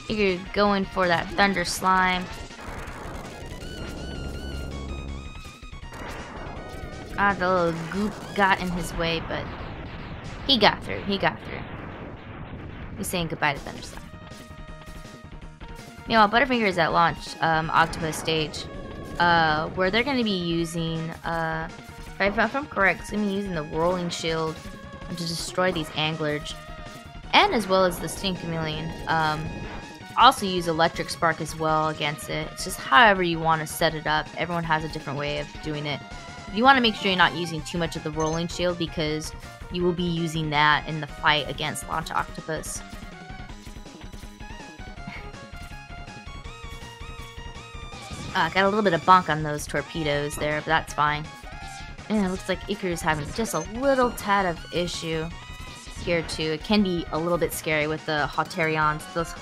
You're going for that Thunder Slime. Ah, the little goop got in his way, but he got through. He got through. He's saying goodbye to Thunder Slime. Meanwhile, Butterfinger is at launch Octopus stage, where they're going to be using, if I'm correct, it's going to be using the Rolling Shield to destroy these anglers, and as well as the Sting Chameleon. Also use Electric Spark as well against it. It's just however you want to set it up. Everyone has a different way of doing it. You want to make sure you're not using too much of the Rolling Shield because you will be using that in the fight against Launch Octopus. Got a little bit of bonk on those torpedoes there, but that's fine. And it looks like Ikaru's having just a little tad of issue here too. It can be a little bit scary with the Hauterions. Those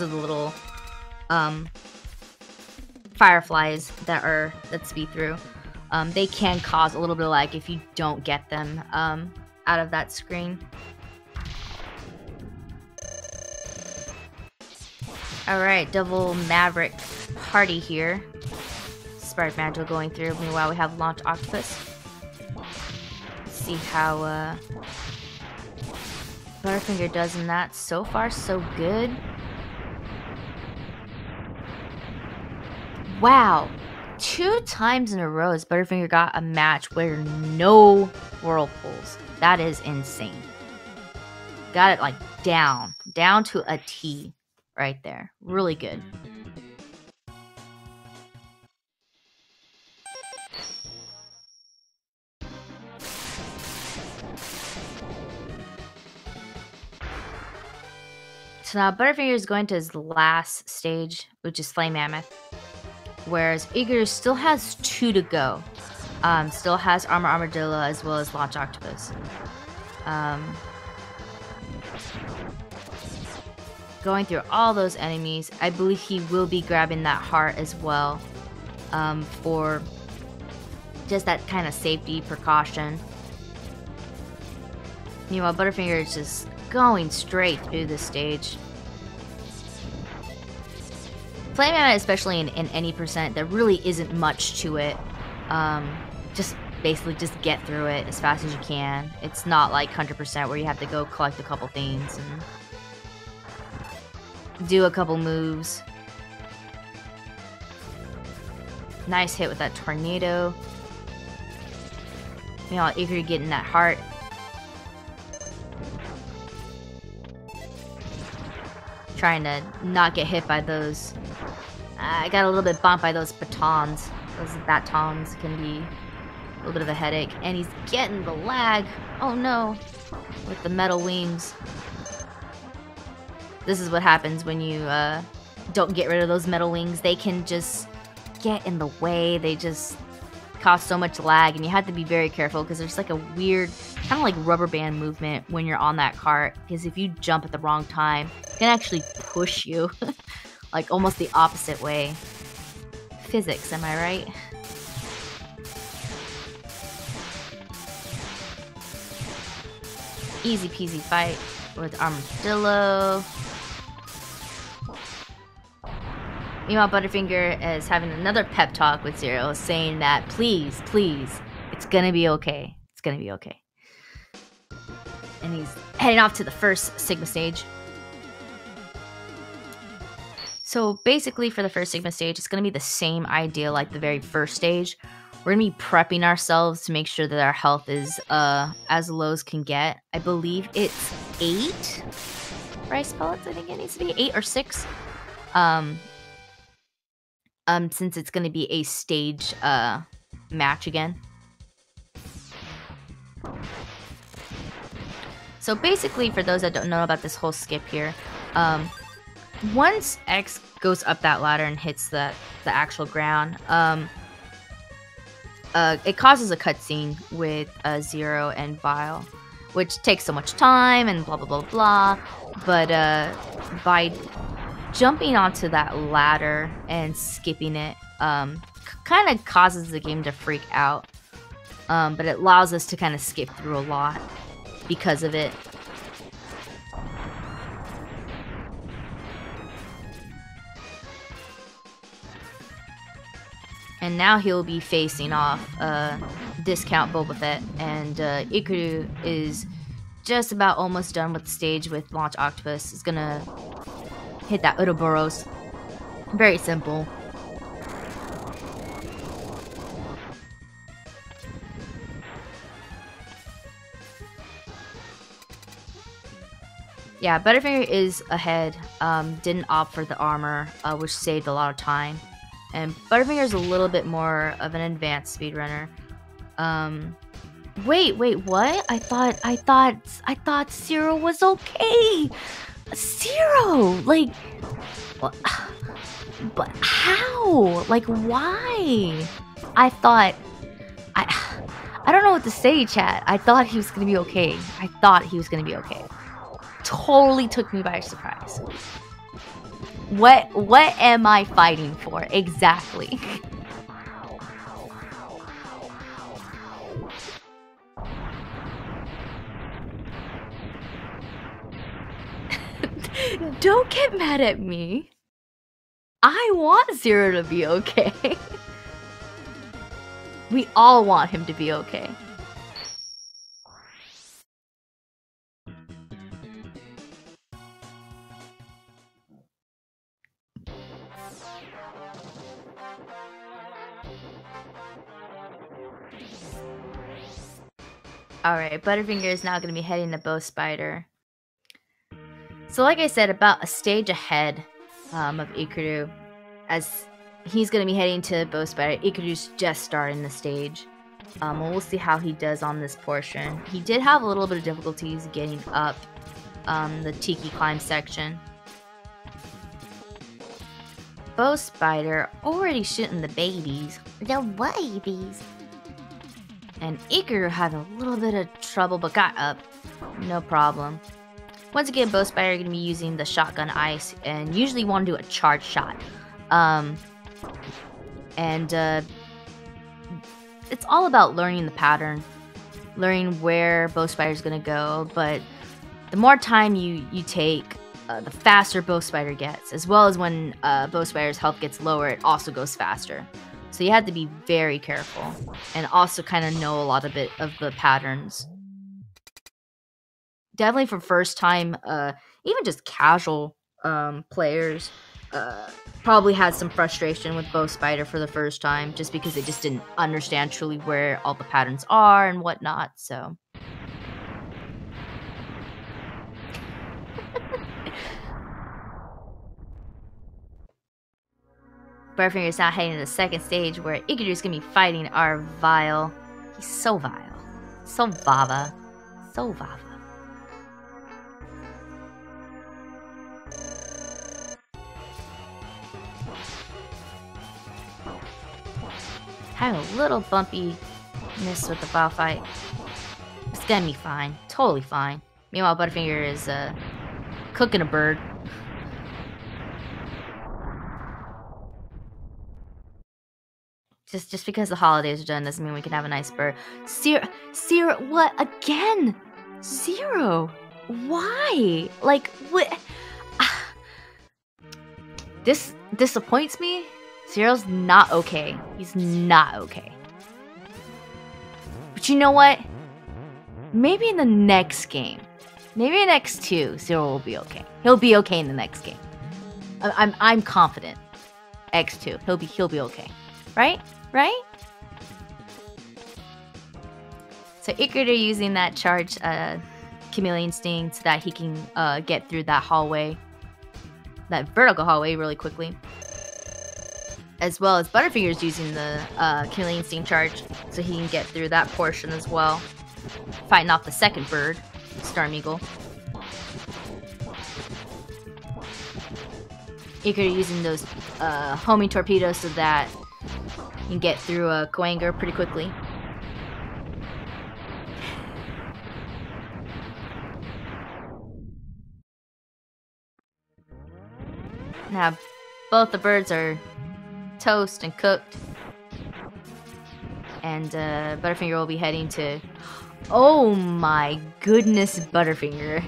are the little fireflies that speed through. They can cause a little bit of lag if you don't get them out of that screen. Alright, Double Maverick party here. Spark Magic going through. Meanwhile, we have Launch Octopus. Let's see how Butterfinger does in that. So far, so good. Wow. 2 times in a row has Butterfinger got a match where no whirlpools. That is insane. Got it like down to a T right there. Really good. So now Butterfinger is going to his last stage, which is Flame Mammoth. Whereas Ikaru still has 2 to go. Still has Armadillo as well as Launch Octopus. Going through all those enemies. I believe he will be grabbing that heart as well. For just that kind of safety precaution. Meanwhile, Butterfinger is just going straight through this stage. Flame Mammoth, especially in any percent, there really isn't much to it. Just basically just get through it as fast as you can. It's not like 100% where you have to go collect a couple things and do a couple moves. Nice hit with that tornado. You know, Ikaru getting that heart. Trying to not get hit by those. I got a little bit bumped by those batons. Those batons can be a little bit of a headache. And he's getting the lag. Oh no. With the metal wings. This is what happens when you don't get rid of those metal wings. They can just get in the way. They just cause so much lag, and you have to be very careful because there's like a weird kind of like rubber band movement when you're on that cart, because if you jump at the wrong time, it can actually push you like almost the opposite way. Physics, am I right? Easy peasy fight with Armadillo. Meanwhile, Butterfinger is having another pep talk with Zero, saying that please, please, it's gonna be okay. It's gonna be okay. And he's heading off to the first Sigma stage. So basically for the first Sigma stage, it's gonna be the same idea like the very first stage. We're gonna be prepping ourselves to make sure that our health is as low as can get. I believe it's 8 rice pellets. I think it needs to be 8 or 6. Since it's going to be a stage match again. So basically, for those that don't know about this whole skip here, once X goes up that ladder and hits the actual ground, it causes a cutscene with Zero and Bile, which takes so much time and blah blah blah blah. But by jumping onto that ladder and skipping it kind of causes the game to freak out, but it allows us to kind of skip through a lot because of it. And now he'll be facing off Discount Boba Fett, and Ikaru is just about almost done with the stage with Launch Octopus. Is gonna hit that Ouroboros. Very simple. Yeah, Butterfinger is ahead. Didn't opt for the armor, which saved a lot of time. And Butterfinger is a little bit more of an advanced speedrunner. Wait, what? I thought Zero was okay. Zero, like, what? But how? Like, why? I don't know what to say, chat. I thought he was gonna be okay. Totally took me by surprise. What am I fighting for exactly? Don't get mad at me. I want Zero to be okay. We all want him to be okay. Alright, Butterfinger is now going to be heading to Bow Spider. So like I said, about a stage ahead of Ikaru, as he's going to be heading to Bow Spider. Ikaru's just starting the stage. We'll see how he does on this portion. He did have a little bit of difficulties getting up the Tiki Climb section. Bow Spider already shooting the babies. The babies. And Ikaru had a little bit of trouble, but got up. No problem. Once again, Bow Spider are going to be using the shotgun ice, and usually want to do a charge shot. It's all about learning the pattern, learning where Bow Spider is going to go, but the more time you take, the faster Bow Spider gets, as well as when Bow Spider's health gets lower, it also goes faster. So you have to be very careful and also kind of know a lot of the patterns. Definitely for first time, even just casual players, probably had some frustration with Bow Spider for the first time, just because they just didn't understand truly where all the patterns are and whatnot. So. Butterfinger's now heading to the second stage where Ikaru's gonna be fighting our Vile. He's so vile. So Vava. So Vava. Having a little bumpiness with the Vile fight. It's gonna be fine. Totally fine. Meanwhile, Butterfinger is cooking a bird. Just because the holidays are done doesn't mean we can have a nice bird. Zero, what? Again? Zero? Why? Like, what? This disappoints me. Zero's not okay. He's not okay. But you know what? Maybe in the next game. Maybe in X2, Zero will be okay. He'll be okay in the next game. I'm confident. X2, he'll be okay. Right? Right? So Ikaru using that charged Chameleon Sting so that he can get through that hallway, that vertical hallway really quickly. As well as Butterfinger's using the Chameleon Sting charge so he can get through that portion as well. Fighting off the second bird, Storm Eagle. Ikaru using those homing torpedoes so that you can get through a Koanger pretty quickly. Now, both the birds are toast and cooked. And Butterfinger will be heading to... Oh my goodness, Butterfinger.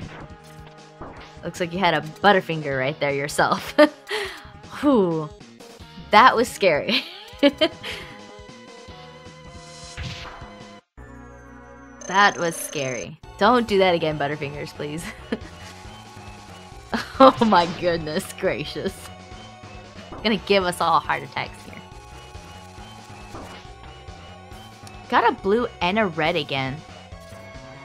Looks like you had a Butterfinger right there yourself. Whew. That was scary. That was scary. Don't do that again, Butterfingers, please. Oh my goodness gracious. Gonna give us all heart attacks here. Got a blue and a red again.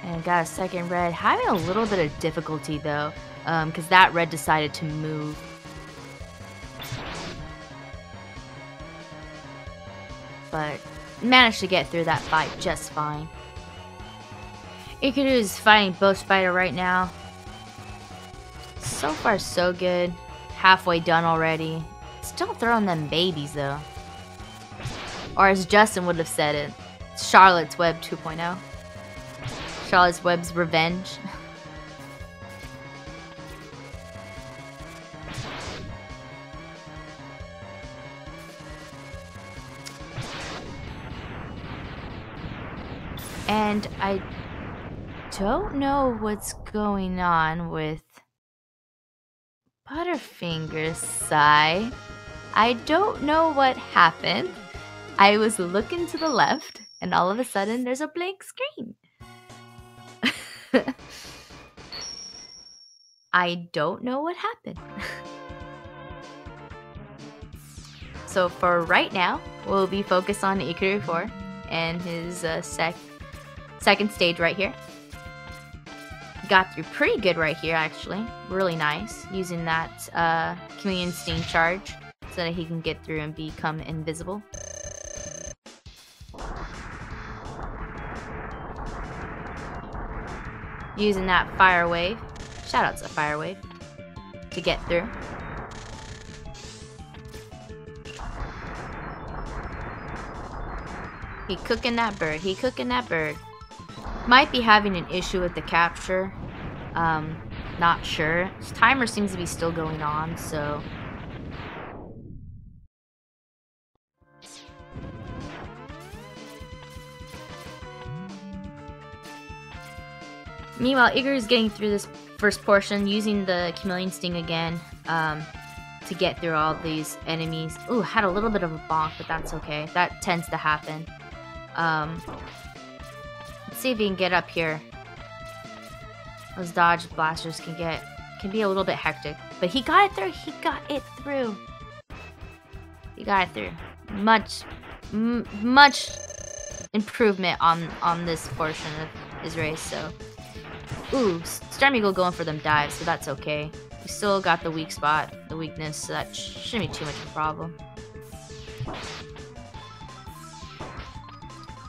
And got a second red. Having a little bit of difficulty though, because that red decided to move. But managed to get through that fight just fine. Ikaru is fighting Bow Spider right now. So far so good. Halfway done already. Still throwing them babies though. Or as Justin would have said it, Charlotte's Web 2.0. Charlotte's Web's revenge. And I don't know what's going on with Butterfinger's side. I don't know what happened. I was looking to the left, and all of a sudden there's a blank screen. I don't know what happened. So for right now, we'll be focused on Ikaru 4 and his second stage right here. Got through pretty good right here, actually. Really nice. Using that Chameleon Sting charge so that he can get through and become invisible. Using that Fire Wave. Shoutouts to Fire Wave. To get through. He cooking that bird. He cooking that bird. Might be having an issue with the capture. Not sure. His timer seems to be still going on, so... Meanwhile, Ikaru's getting through this first portion using the Chameleon Sting again. to get through all these enemies. Ooh, had a little bit of a bonk, but that's okay. That tends to happen. Let's see if he can get up here. Those dodge blasters can be a little bit hectic, but he got it through. He got it through. He got it through. Much improvement on this portion of his race. So, ooh, Storm Eagle going for them dives, so that's okay. We still got the weak spot, the weakness, so that shouldn't be too much of a problem.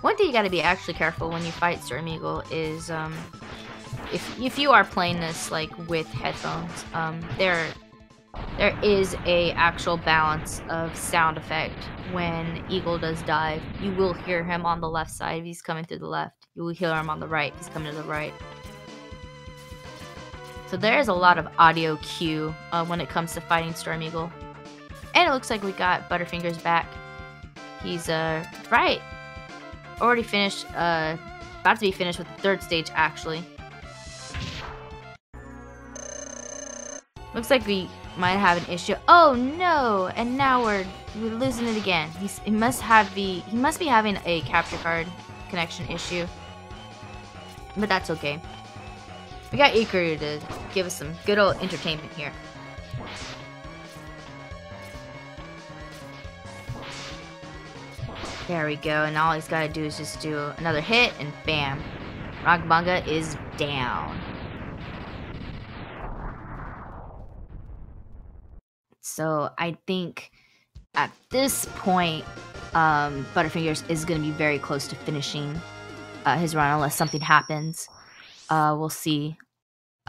One thing you gotta be actually careful when you fight Storm Eagle is, if you are playing this like with headphones, there is a actual balance of sound effect when Eagle does dive. You will hear him on the left side if he's coming through the left. You will hear him on the right if he's coming to the right. So there is a lot of audio cue when it comes to fighting Storm Eagle. And it looks like we got Butterfinger's back. He's right. Already finished, about to be finished with the third stage actually. Looks like we might have an issue. Oh no! And now we're losing it again. He must be having a capture card connection issue. But that's okay. We got Ikaru to give us some good old entertainment here. There we go, and all he's got to do is just do another hit, and bam. Ragabunga is down. So I think at this point, Butterfingers is going to be very close to finishing his run unless something happens. We'll see.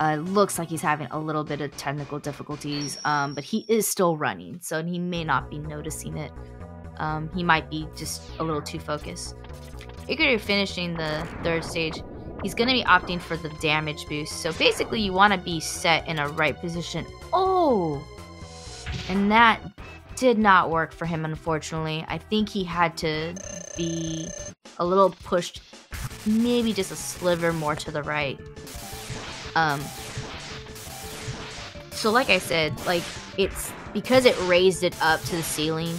Looks like he's having a little bit of technical difficulties, but he is still running, so he may not be noticing it. He might be just a little too focused. Ikaru finishing the third stage, he's going to be opting for the damage boost. So basically you want to be set in a right position. Oh! And that did not work for him, unfortunately. I think he had to be a little pushed, maybe just a sliver more to the right. So like I said, like, it's because it raised it up to the ceiling,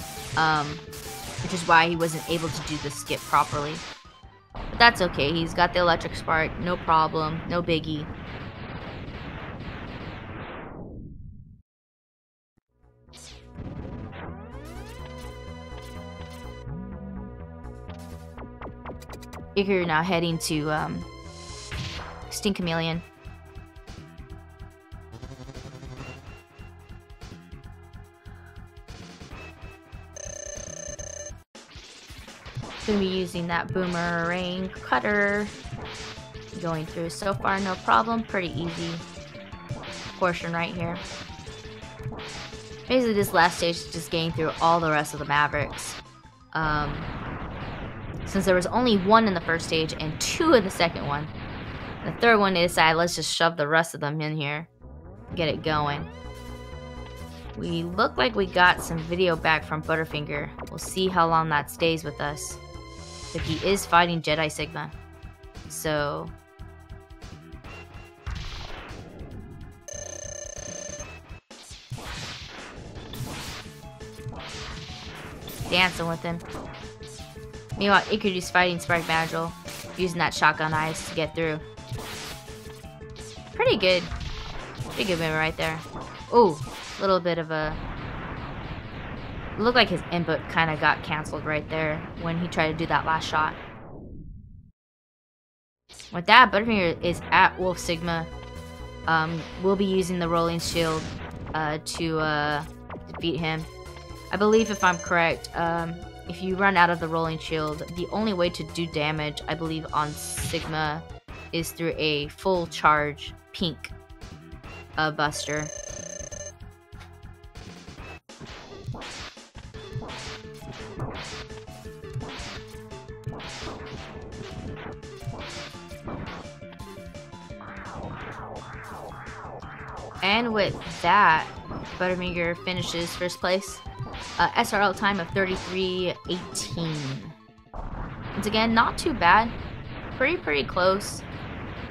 which is why he wasn't able to do the skip properly. But that's okay, he's got the electric spark, no problem, no biggie. Ikaru now heading to Sting Chameleon. Gonna be using that boomerang cutter. Going through so far, no problem. Pretty easy portion right here. Basically, this last stage is just getting through all the rest of the Mavericks. Since there was only one in the first stage and two in the second one. The third one, they decided, let's just shove the rest of them in here. Get it going. We look like we got some video back from Butterfinger. We'll see how long that stays with us. But he is fighting Jedi Sigma. So... dancing with him. Meanwhile, Ikaru's fighting Spark Madrigal, using that shotgun eyes to get through. Pretty good. Pretty good move right there. Ooh, a little bit of a... looked like his input kind of got canceled right there when he tried to do that last shot. With that, Butterfinger is at Wolf Sigma. We'll be using the Rolling Shield to defeat him. I believe, if I'm correct, if you run out of the Rolling Shield, the only way to do damage, I believe, on Sigma is through a full charge pink buster. And with that, Butterfinger finishes first place. SRL time of 33:18. Once again, not too bad. Pretty close.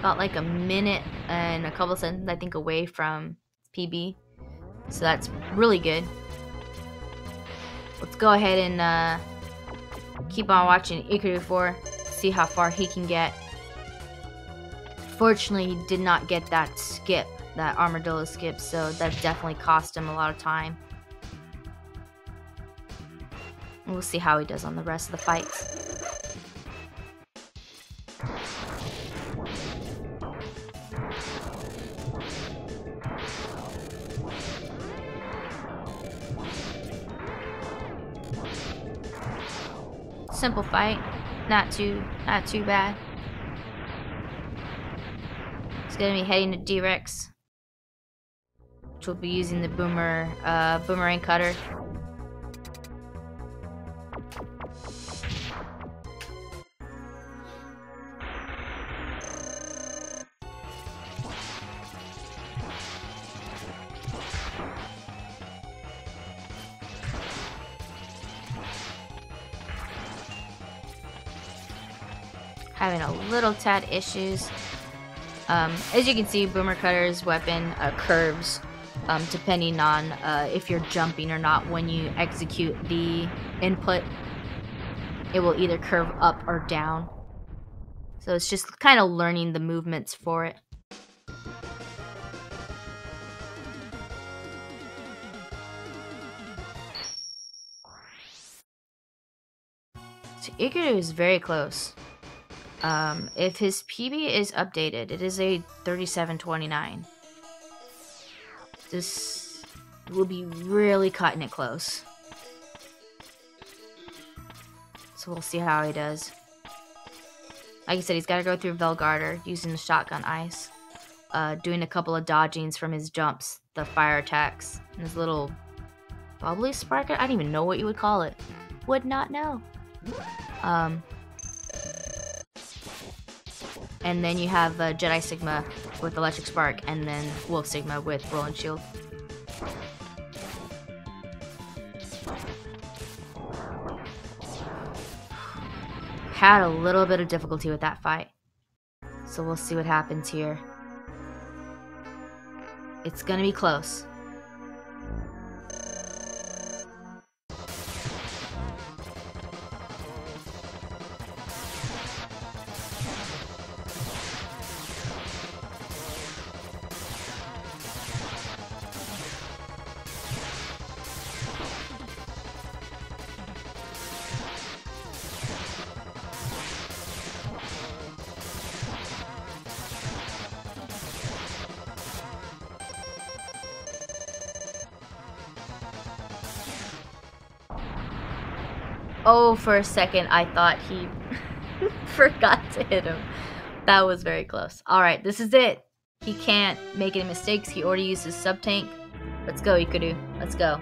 About like a minute and a couple seconds, I think, away from PB. So that's really good. Let's go ahead and keep on watching Ikaru 4, see how far he can get. Fortunately, he did not get that skip, that armadillo skip, so that definitely cost him a lot of time. We'll see how he does on the rest of the fights. Simple fight, not too bad. It's gonna be heading to D-Rex, which will be using the boomerang cutter. Having a little tad issues. As you can see, Boomer Cutter's weapon curves depending on if you're jumping or not. When you execute the input, it will either curve up or down. So it's just kind of learning the movements for it. So Ikaru is very close. If his PB is updated, it is a 3729. This will be really cutting it close. So we'll see how he does. Like I said, he's got to go through Velgarder using the shotgun ice. Doing a couple of dodgings from his jumps, the fire attacks, and his little bubbly sparker. I don't even know what you would call it. Would not know. And then you have Jedi Sigma with Electric Spark, and then Wolf Sigma with Roland Shield. Had a little bit of difficulty with that fight. So we'll see what happens here. It's gonna be close. Oh, for a second, I thought he forgot to hit him. That was very close. Alright, this is it. He can't make any mistakes. He already used his sub-tank. Let's go, Ikaru. Let's go.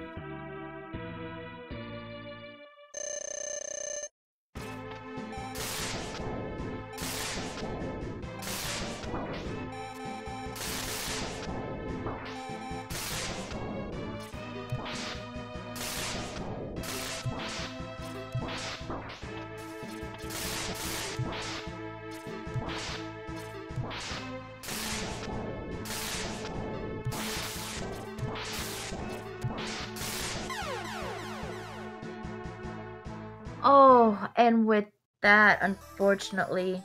Oh, and with that, unfortunately,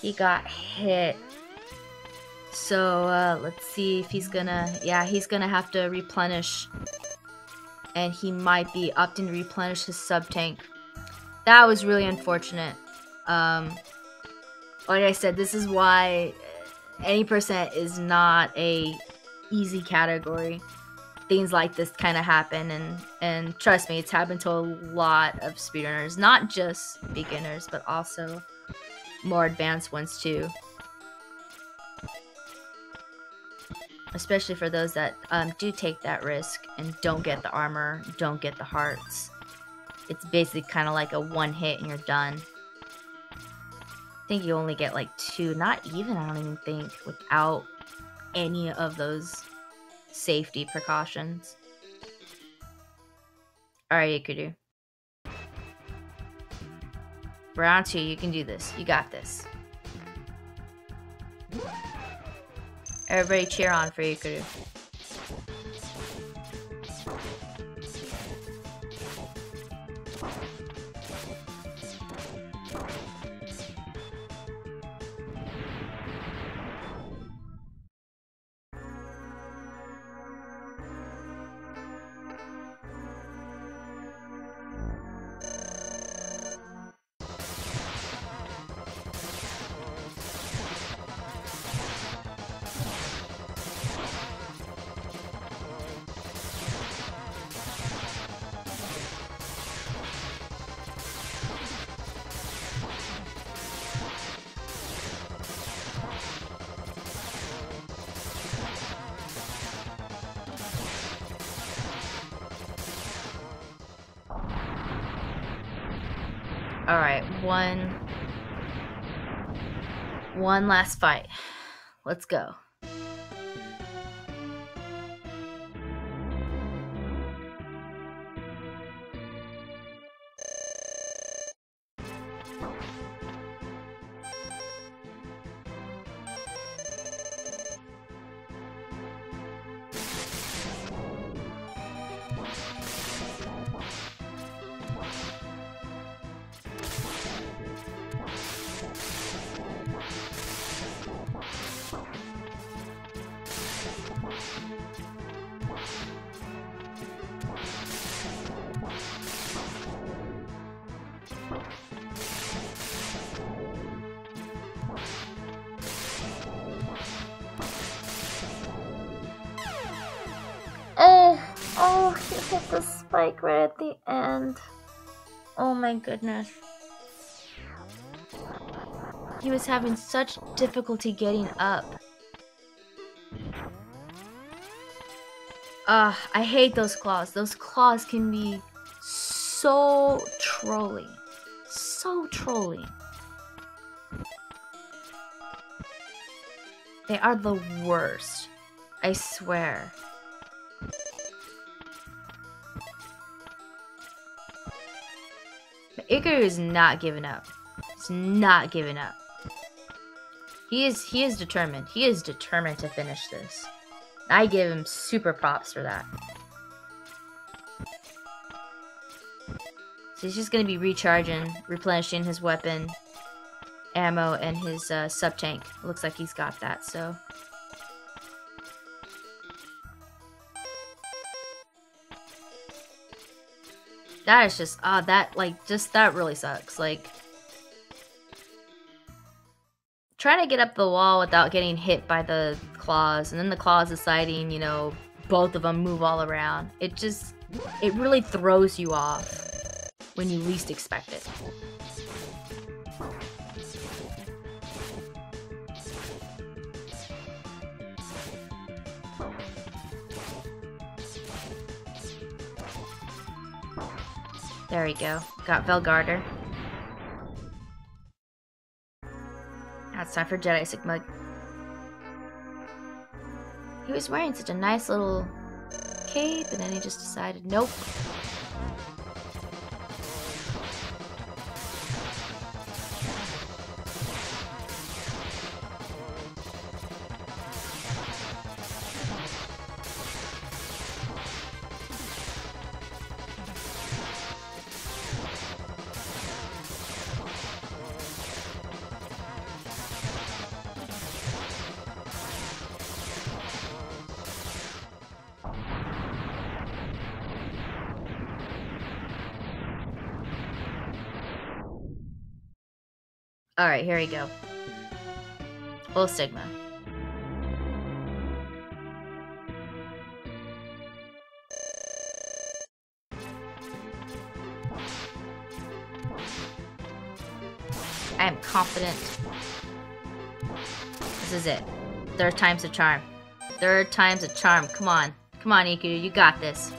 he got hit. So, let's see if he's gonna... Yeah, he's gonna have to replenish. And he might be opting to replenish his sub-tank. That was really unfortunate. Like I said, this is why any percent is not a easy category. Things like this kind of happen, and trust me, it's happened to a lot of speedrunners, not just beginners, but also more advanced ones too. Especially for those that do take that risk and don't get the armor, don't get the hearts. It's basically kind of like a one hit and you're done. I think you only get like 2, not even, I don't even think, without any of those safety precautions. Alright, Ikaru. Round 2, you can do this. You got this. Everybody cheer on for Ikaru. Alright, one last fight. Let's go. Oh, he hit the spike right at the end. Oh my goodness. He was having such difficulty getting up. I hate those claws. Those claws can be so trolling. So trolling. They are the worst. I swear. But Ikaru is not giving up. He's not giving up. He is determined. He is determined to finish this. I give him super props for that. So he's just gonna be recharging, replenishing his weapon, ammo, and his sub-tank. Looks like he's got that, so. That is just, that really sucks. Like, trying to get up the wall without getting hit by the claws, and then the claws deciding, you know, both of them move all around. It really throws you off when you least expect it. There we go. Got Velgarder. Now it's time for Jedi Sigma. He was wearing such a nice little cape, and then he just decided, nope. Alright, here we go. Full Sigma. I am confident. This is it. Third time's a charm. Third time's a charm. Come on. Come on, Ikaru. You got this.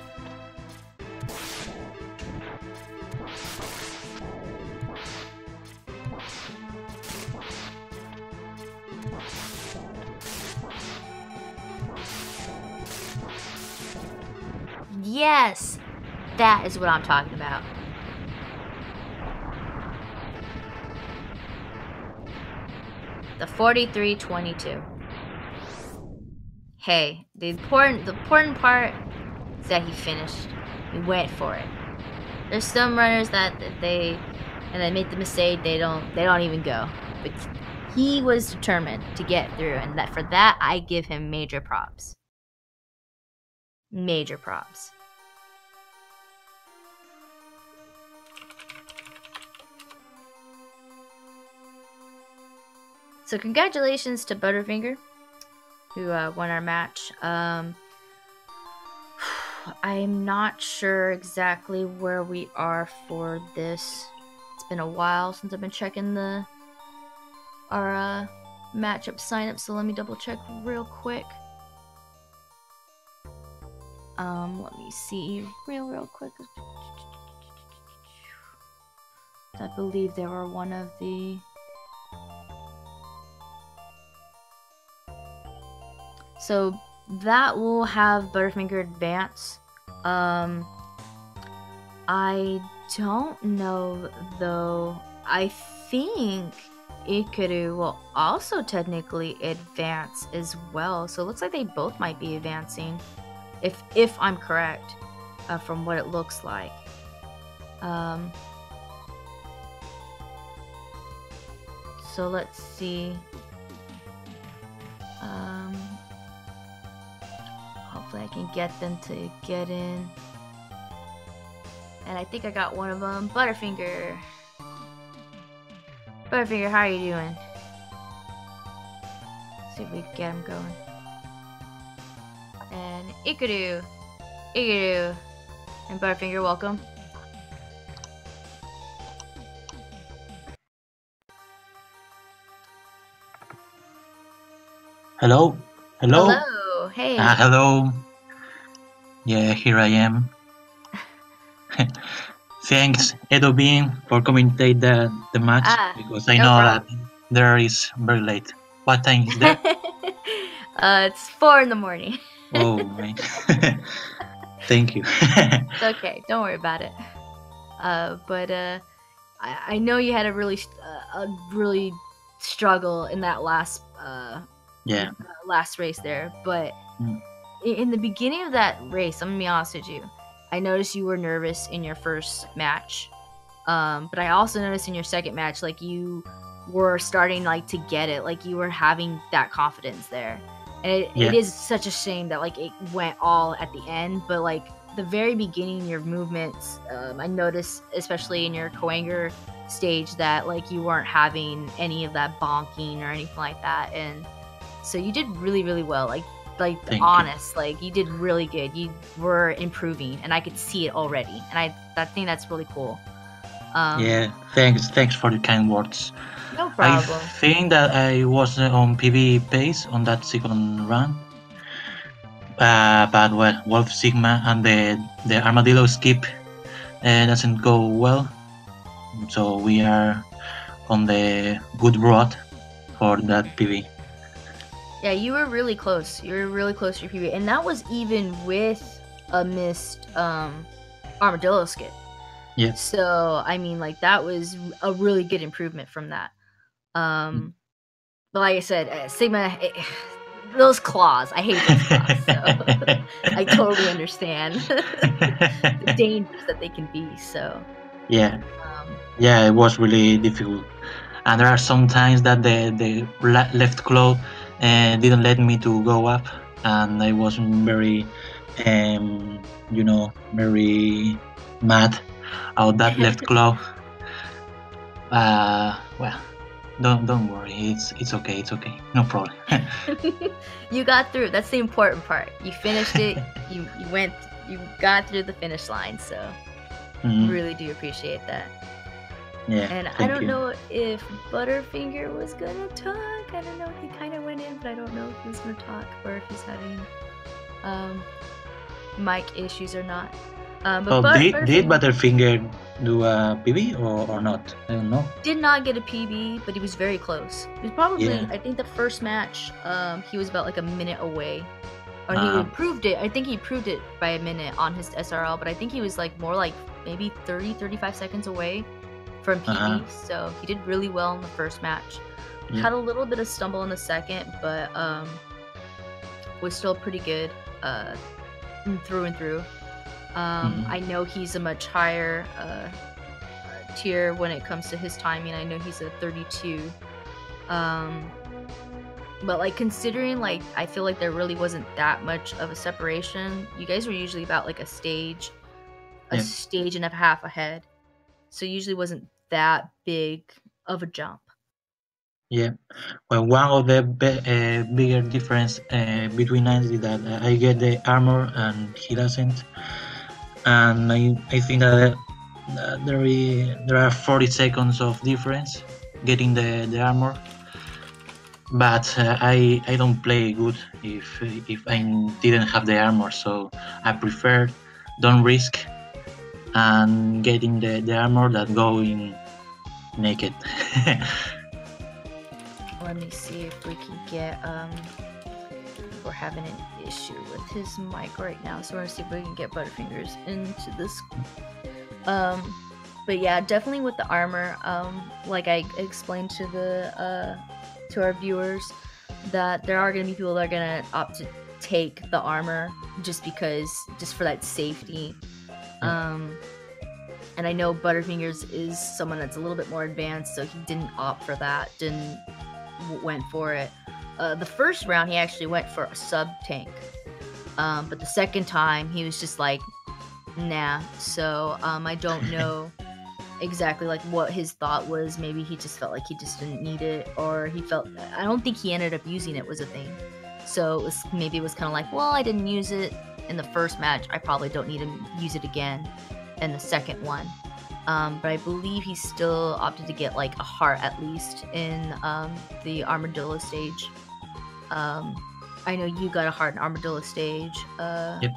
Yes! That is what I'm talking about. The 43-22. Hey, the important part is that he finished. He went for it. There's some runners that they make the mistake, they don't even go. But he was determined to get through, and for that I give him major props. Major props. So congratulations to Butterfinger, who won our match. I'm not sure exactly where we are for this. It's been a while since I've been checking our matchup signup, so let me double check real quick. Let me see real quick. I believe they were one of the... So that will have Butterfinger advance. I don't know though. I think Ikaru will also technically advance as well. So it looks like they both might be advancing, if I'm correct, from what it looks like. So let's see. Hopefully I can get them to get in. And I think I got one of them. Butterfinger. Butterfinger, how are you doing? Let's see if we can get him going. And Ikaru. Ikaru. And Butterfinger, welcome. Hello? Hello? Hello. Hey. Hello. Yeah, here I am. Thanks, Edobin, for commentating the match, because I know that there is very late. What time is there? It's 4 in the morning. Oh, man. Thank you. It's okay. Don't worry about it. But I know you had a really struggle in that last last race there. But in the beginning of that race, I'm gonna be honest with you, I noticed you were nervous in your first match. But I also noticed in your second match, like, you were starting, like, to get it. Like, you were having that confidence there. And it is such a shame that, like, it went all at the end. But, like, the very beginning, your movements, I noticed, especially in your Coanger stage, that, like, you weren't having any of that bonking or anything like that. And so you did really, really well. Like honest, like, you did really good. You were improving, and I could see it already. And I think that's really cool. Thanks for the kind words. No problem. I think that I was on PB pace on that second run. But well, Wolf Sigma and the Armadillo skip doesn't go well. So we are on the good road for that PB. Yeah, you were really close. You were really close to your PB. And that was even with a missed Armadillo skip. Yeah. So, I mean, like, that was a really good improvement from that. But like I said, Sigma, those claws, I hate those claws. So I totally understand the dangers that they can be. So yeah, it was really difficult. And there are some times that the left claw didn't let me to go up, and I was very, very mad about that left claw. Well, don't worry, it's okay, no problem. You got through. That's the important part. You finished it. you got through the finish line. So really do appreciate that. Yeah. And I don't know if Butterfinger was gonna talk. I don't know. He kind of went in, but I don't know if he was gonna talk or if he's having mic issues or not. Did Butterfinger do a PB or not? I don't know. Did not get a PB, but he was very close. He was probably, I think the first match, he was about like a minute away. Or he improved it. I think he improved it by a minute on his SRL, but I think he was like more like maybe 35 seconds away from PB. So he did really well in the first match. Had a little bit of stumble in the second, but was still pretty good through and through. I know he's a much higher tier when it comes to his timing. I know he's a 32. But like, considering, like, I feel like there really wasn't that much of a separation. You guys were usually about like a stage and a half ahead. So usually wasn't that big of a jump. Yeah. Well, one of the bigger difference between us is that I get the armor and he doesn't. And I think that there are 40 seconds of difference getting the armor. But I don't play good if I didn't have the armor, so I prefer don't risk and getting the armor that go in naked. Let me see if we can get we're having an issue with his mic right now, so we're gonna see if we can get Butterfingers into this. But yeah, definitely with the armor, like I explained to the to our viewers, that there are gonna be people that are gonna opt to take the armor just for that safety. And I know Butterfingers is someone that's a little bit more advanced, so he didn't opt for that, went for it. The first round he actually went for a sub tank, but the second time he was just like, nah. So I don't know exactly like what his thought was. Maybe he just felt like he just didn't need it, or I don't think he ended up using it was a thing. So maybe it was kind of like, well, I didn't use it in the first match, I probably don't need to use it again in the second one. But I believe he still opted to get like a heart at least in the Armadillo stage. I know you got a heart in Armadillo stage. Yep.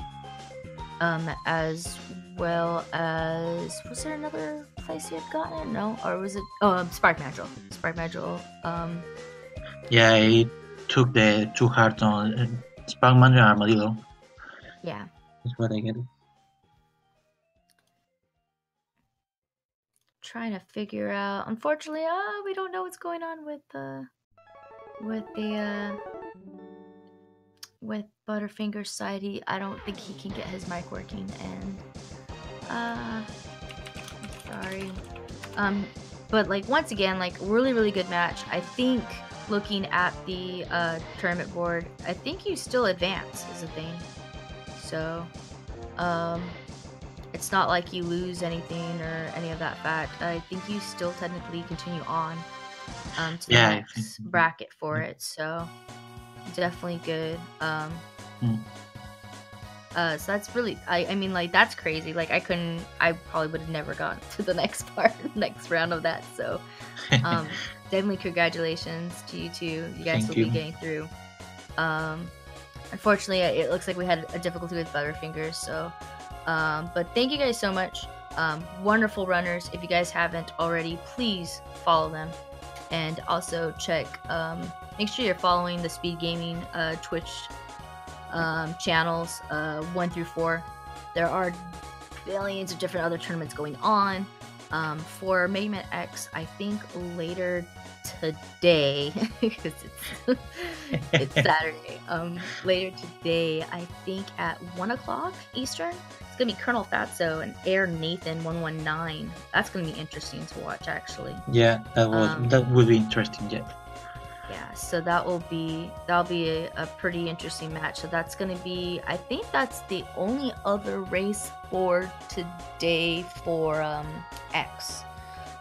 As well as, was there another place you had gotten it? No, or was it Spark Magical? Spark Magical. Yeah, I took the 2 hearts on Sparkman and Armadillo. Yeah. That's what I get. Trying to figure out. Unfortunately, we don't know what's going on with Butterfinger's side. I don't think he can get his mic working, and sorry. But like once again, like really good match. I think looking at the tournament board, I think you still advance is a thing. So it's not like you lose anything or any of that fact. I think you still technically continue on to the next bracket for it. So definitely good. So that's really, I mean, like, that's crazy. Like, I probably would have never gone to the next round of that. So definitely congratulations to you two. You guys will be getting through. Unfortunately, it looks like we had a difficulty with Butterfingers. So, but thank you guys so much. Wonderful runners. If you guys haven't already, please follow them. And also make sure you're following the Speed Gaming Twitch channels 1 through 4. There are billions of different other tournaments going on. For MMX, I think later today, because it's Saturday. Later today, I think at 1 o'clock Eastern, it's gonna be Colonel Fatso and Air Nathan 119. That's gonna be interesting to watch, actually. Yeah, that would be interesting. Yeah, so that'll be a pretty interesting match. So that's going to be, I think that's the only other race for today for X.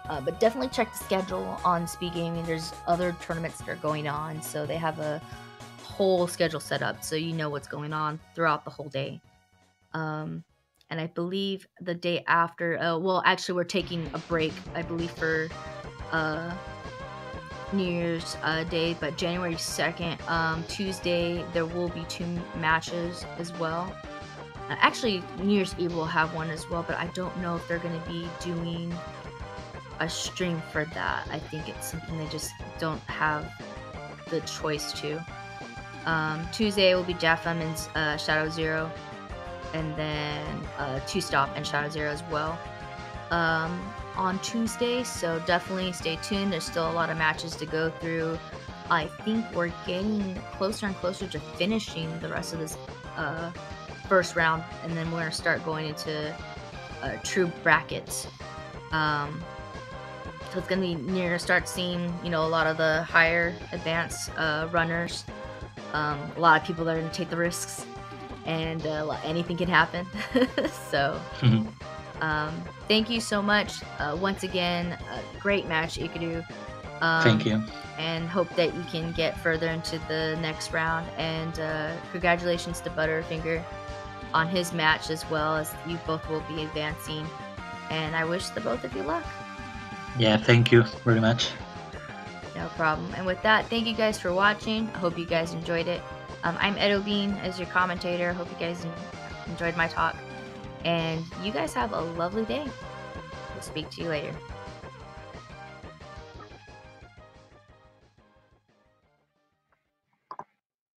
But definitely check the schedule on Speed Gaming. There's other tournaments that are going on, so they have a whole schedule set up, so you know what's going on throughout the whole day. And I believe the day after, well, actually, we're taking a break, I believe, for New Year's Day, but January 2nd, Tuesday, there will be 2 matches as well. Actually, New Year's Eve will have one as well, but I don't know if they're going to be doing a stream for that. I think it's something they just don't have the choice to. Tuesday will be Jaffam and Shadow Zero, and then 2-Stop and Shadow Zero as well. On Tuesday, so definitely stay tuned. There's still a lot of matches to go through. I think we're getting closer and closer to finishing the rest of this first round, and then we're gonna start going into true brackets. So it's gonna be near start seeing, you know, a lot of the higher advanced runners. A lot of people that are gonna take the risks, and anything can happen. So. Thank you so much. Once again, great match, Ikaru. Thank you. And hope that you can get further into the next round. And congratulations to Butterfinger on his match, as well as you both will be advancing. And I wish the both of you luck. Yeah, thank you very much. No problem. And with that, thank you guys for watching. I hope you guys enjoyed it. I'm Edo Bean as your commentator. Hope you guys enjoyed my talk. And you guys have a lovely day. We'll speak to you later.